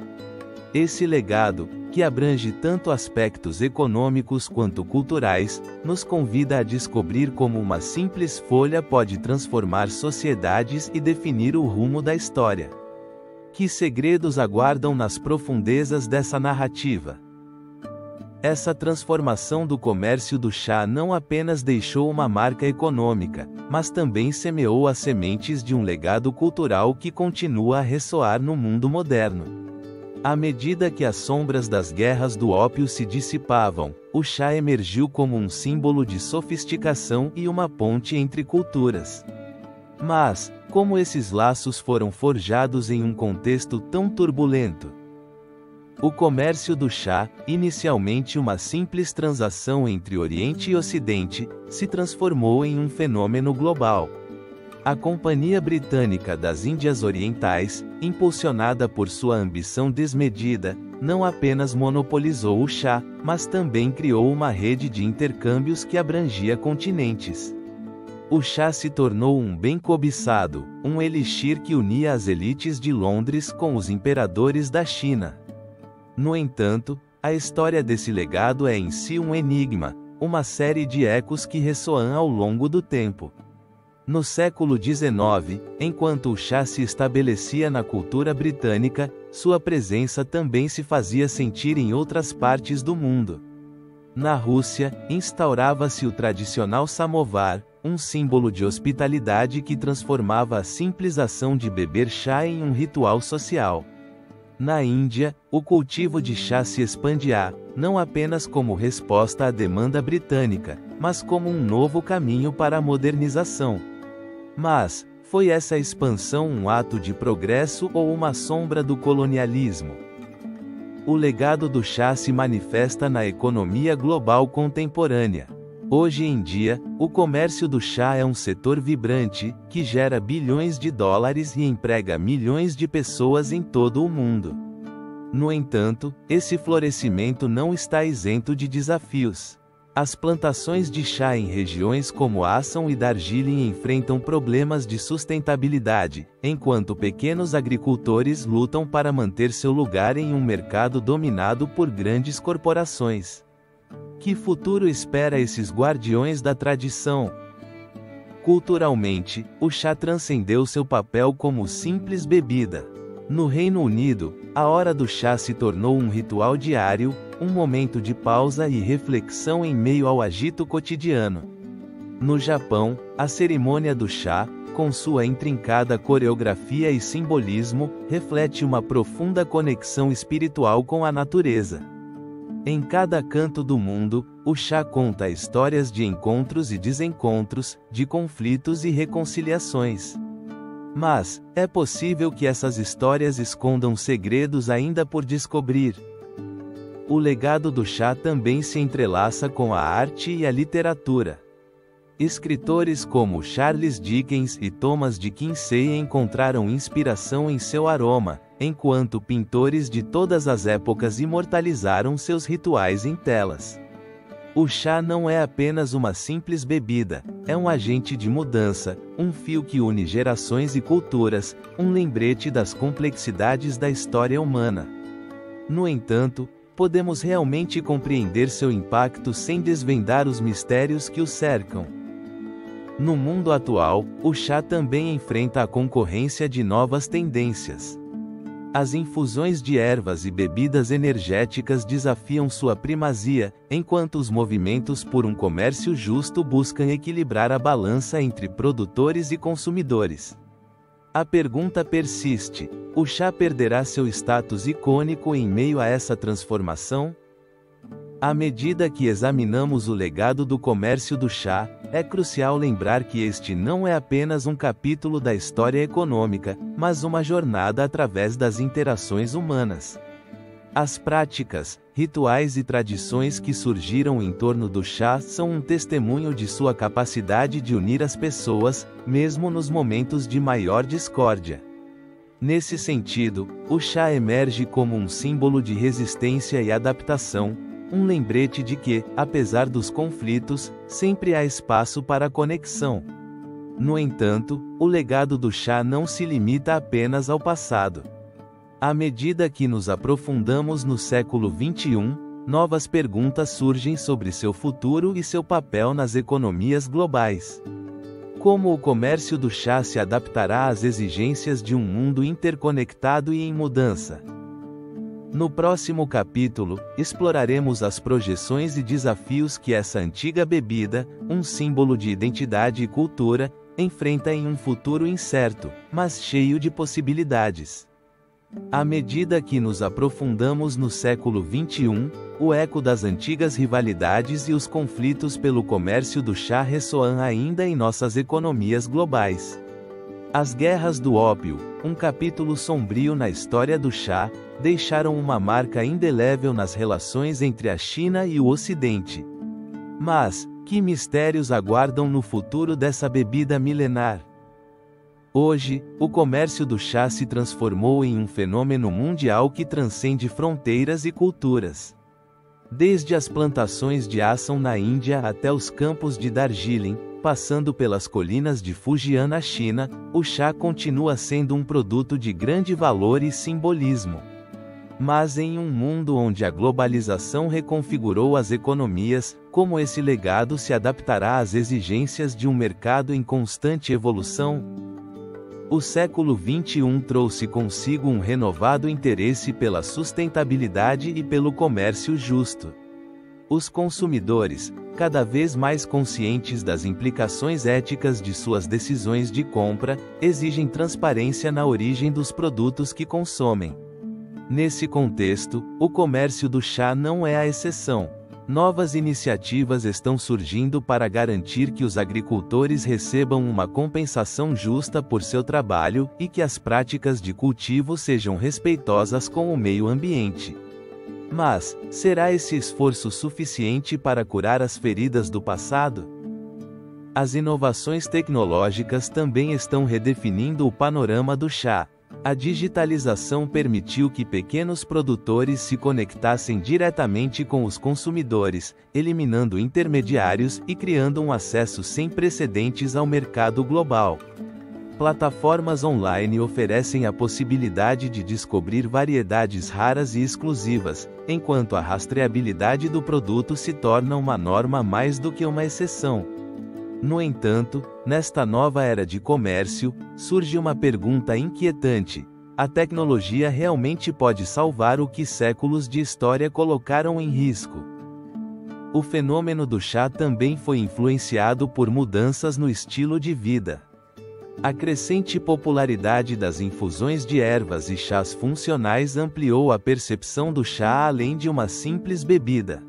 Speaker 1: Esse legado, que abrange tanto aspectos econômicos quanto culturais, nos convida a descobrir como uma simples folha pode transformar sociedades e definir o rumo da história. Que segredos aguardam nas profundezas dessa narrativa? Essa transformação do comércio do chá não apenas deixou uma marca econômica, mas também semeou as sementes de um legado cultural que continua a ressoar no mundo moderno. À medida que as sombras das guerras do ópio se dissipavam, o chá emergiu como um símbolo de sofisticação e uma ponte entre culturas. Mas, como esses laços foram forjados em um contexto tão turbulento? O comércio do chá, inicialmente uma simples transação entre Oriente e Ocidente, se transformou em um fenômeno global. A Companhia Britânica das Índias Orientais, impulsionada por sua ambição desmedida, não apenas monopolizou o chá, mas também criou uma rede de intercâmbios que abrangia continentes. O chá se tornou um bem cobiçado, um elixir que unia as elites de Londres com os imperadores da China. No entanto, a história desse legado é em si um enigma, uma série de ecos que ressoam ao longo do tempo. No século XIX, enquanto o chá se estabelecia na cultura britânica, sua presença também se fazia sentir em outras partes do mundo. Na Rússia, instaurava-se o tradicional samovar, um símbolo de hospitalidade que transformava a simples ação de beber chá em um ritual social. Na Índia, o cultivo de chá se expandia, não apenas como resposta à demanda britânica, mas como um novo caminho para a modernização. Mas, foi essa expansão um ato de progresso ou uma sombra do colonialismo? O legado do chá se manifesta na economia global contemporânea. Hoje em dia, o comércio do chá é um setor vibrante, que gera bilhões de dólares e emprega milhões de pessoas em todo o mundo. No entanto, esse florescimento não está isento de desafios. As plantações de chá em regiões como Assam e Darjeeling enfrentam problemas de sustentabilidade, enquanto pequenos agricultores lutam para manter seu lugar em um mercado dominado por grandes corporações. Que futuro espera esses guardiões da tradição? Culturalmente, o chá transcendeu seu papel como simples bebida. No Reino Unido, a hora do chá se tornou um ritual diário, um momento de pausa e reflexão em meio ao agito cotidiano. No Japão, a cerimônia do chá, com sua intrincada coreografia e simbolismo, reflete uma profunda conexão espiritual com a natureza. Em cada canto do mundo, o chá conta histórias de encontros e desencontros, de conflitos e reconciliações. Mas, é possível que essas histórias escondam segredos ainda por descobrir. O legado do chá também se entrelaça com a arte e a literatura. Escritores como Charles Dickens e Thomas de Quincey encontraram inspiração em seu aroma, enquanto pintores de todas as épocas imortalizaram seus rituais em telas. O chá não é apenas uma simples bebida, é um agente de mudança, um fio que une gerações e culturas, um lembrete das complexidades da história humana. No entanto, podemos realmente compreender seu impacto sem desvendar os mistérios que o cercam. No mundo atual, o chá também enfrenta a concorrência de novas tendências. As infusões de ervas e bebidas energéticas desafiam sua primazia, enquanto os movimentos por um comércio justo buscam equilibrar a balança entre produtores e consumidores. A pergunta persiste: o chá perderá seu status icônico em meio a essa transformação? À medida que examinamos o legado do comércio do chá, é crucial lembrar que este não é apenas um capítulo da história econômica, mas uma jornada através das interações humanas. As práticas, rituais e tradições que surgiram em torno do chá são um testemunho de sua capacidade de unir as pessoas, mesmo nos momentos de maior discórdia. Nesse sentido, o chá emerge como um símbolo de resistência e adaptação, um lembrete de que, apesar dos conflitos, sempre há espaço para conexão. No entanto, o legado do chá não se limita apenas ao passado. À medida que nos aprofundamos no século XXI, novas perguntas surgem sobre seu futuro e seu papel nas economias globais. Como o comércio do chá se adaptará às exigências de um mundo interconectado e em mudança? No próximo capítulo, exploraremos as projeções e desafios que essa antiga bebida, um símbolo de identidade e cultura, enfrenta em um futuro incerto, mas cheio de possibilidades. À medida que nos aprofundamos no século XXI, o eco das antigas rivalidades e os conflitos pelo comércio do chá ressoam ainda em nossas economias globais. As guerras do ópio, um capítulo sombrio na história do chá, deixaram uma marca indelével nas relações entre a China e o Ocidente. Mas, que mistérios aguardam no futuro dessa bebida milenar? Hoje, o comércio do chá se transformou em um fenômeno mundial que transcende fronteiras e culturas. Desde as plantações de Assam na Índia até os campos de Darjeeling, passando pelas colinas de Fujian na China, o chá continua sendo um produto de grande valor e simbolismo. Mas em um mundo onde a globalização reconfigurou as economias, como esse legado se adaptará às exigências de um mercado em constante evolução? O século XXI trouxe consigo um renovado interesse pela sustentabilidade e pelo comércio justo. Os consumidores, cada vez mais conscientes das implicações éticas de suas decisões de compra, exigem transparência na origem dos produtos que consomem. Nesse contexto, o comércio do chá não é a exceção. Novas iniciativas estão surgindo para garantir que os agricultores recebam uma compensação justa por seu trabalho e que as práticas de cultivo sejam respeitosas com o meio ambiente. Mas, será esse esforço suficiente para curar as feridas do passado? As inovações tecnológicas também estão redefinindo o panorama do chá. A digitalização permitiu que pequenos produtores se conectassem diretamente com os consumidores, eliminando intermediários e criando um acesso sem precedentes ao mercado global. Plataformas online oferecem a possibilidade de descobrir variedades raras e exclusivas, enquanto a rastreabilidade do produto se torna uma norma mais do que uma exceção. No entanto, nesta nova era de comércio, surge uma pergunta inquietante: a tecnologia realmente pode salvar o que séculos de história colocaram em risco? O fenômeno do chá também foi influenciado por mudanças no estilo de vida. A crescente popularidade das infusões de ervas e chás funcionais ampliou a percepção do chá além de uma simples bebida.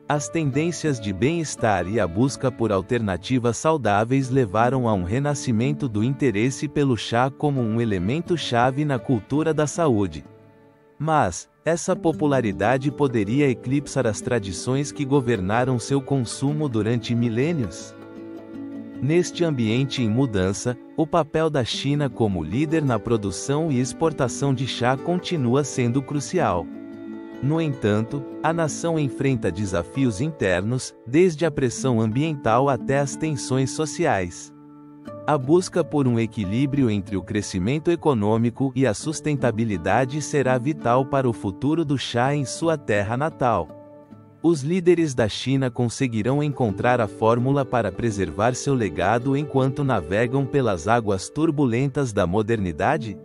Speaker 1: As tendências de bem-estar e a busca por alternativas saudáveis levaram a um renascimento do interesse pelo chá como um elemento-chave na cultura da saúde. Mas, essa popularidade poderia eclipsar as tradições que governaram seu consumo durante milênios? Neste ambiente em mudança, o papel da China como líder na produção e exportação de chá continua sendo crucial. No entanto, a nação enfrenta desafios internos, desde a pressão ambiental até as tensões sociais. A busca por um equilíbrio entre o crescimento econômico e a sustentabilidade será vital para o futuro do chá em sua terra natal. Os líderes da China conseguirão encontrar a fórmula para preservar seu legado enquanto navegam pelas águas turbulentas da modernidade?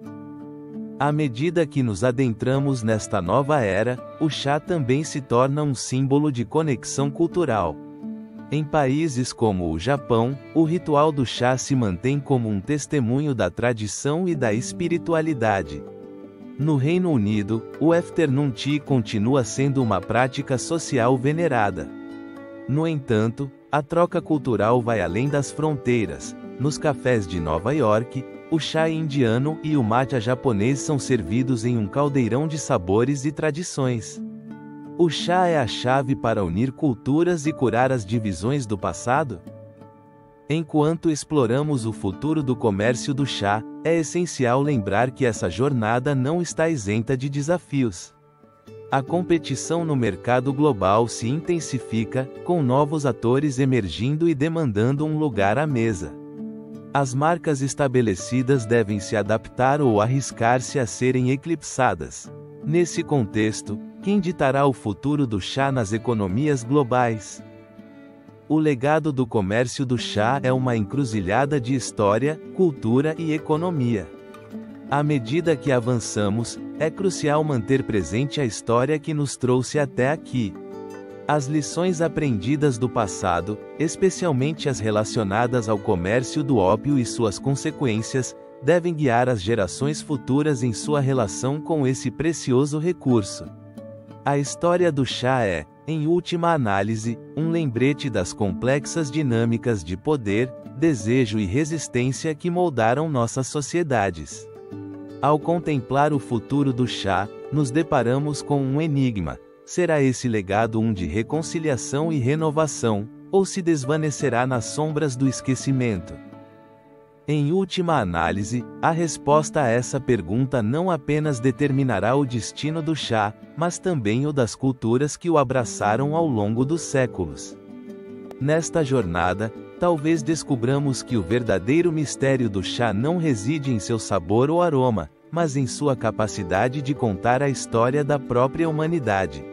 Speaker 1: À medida que nos adentramos nesta nova era, o chá também se torna um símbolo de conexão cultural. Em países como o Japão, o ritual do chá se mantém como um testemunho da tradição e da espiritualidade. No Reino Unido, o afternoon tea continua sendo uma prática social venerada. No entanto, a troca cultural vai além das fronteiras. Nos cafés de Nova York, o chá indiano e o matcha japonês são servidos em um caldeirão de sabores e tradições. O chá é a chave para unir culturas e curar as divisões do passado? Enquanto exploramos o futuro do comércio do chá, é essencial lembrar que essa jornada não está isenta de desafios. A competição no mercado global se intensifica, com novos atores emergindo e demandando um lugar à mesa. As marcas estabelecidas devem se adaptar ou arriscar-se a serem eclipsadas. Nesse contexto, quem ditará o futuro do chá nas economias globais? O legado do comércio do chá é uma encruzilhada de história, cultura e economia. À medida que avançamos, é crucial manter presente a história que nos trouxe até aqui. As lições aprendidas do passado, especialmente as relacionadas ao comércio do ópio e suas consequências, devem guiar as gerações futuras em sua relação com esse precioso recurso. A história do chá é, em última análise, um lembrete das complexas dinâmicas de poder, desejo e resistência que moldaram nossas sociedades. Ao contemplar o futuro do chá, nos deparamos com um enigma. Será esse legado um de reconciliação e renovação, ou se desvanecerá nas sombras do esquecimento? Em última análise, a resposta a essa pergunta não apenas determinará o destino do chá, mas também o das culturas que o abraçaram ao longo dos séculos. Nesta jornada, talvez descubramos que o verdadeiro mistério do chá não reside em seu sabor ou aroma, mas em sua capacidade de contar a história da própria humanidade.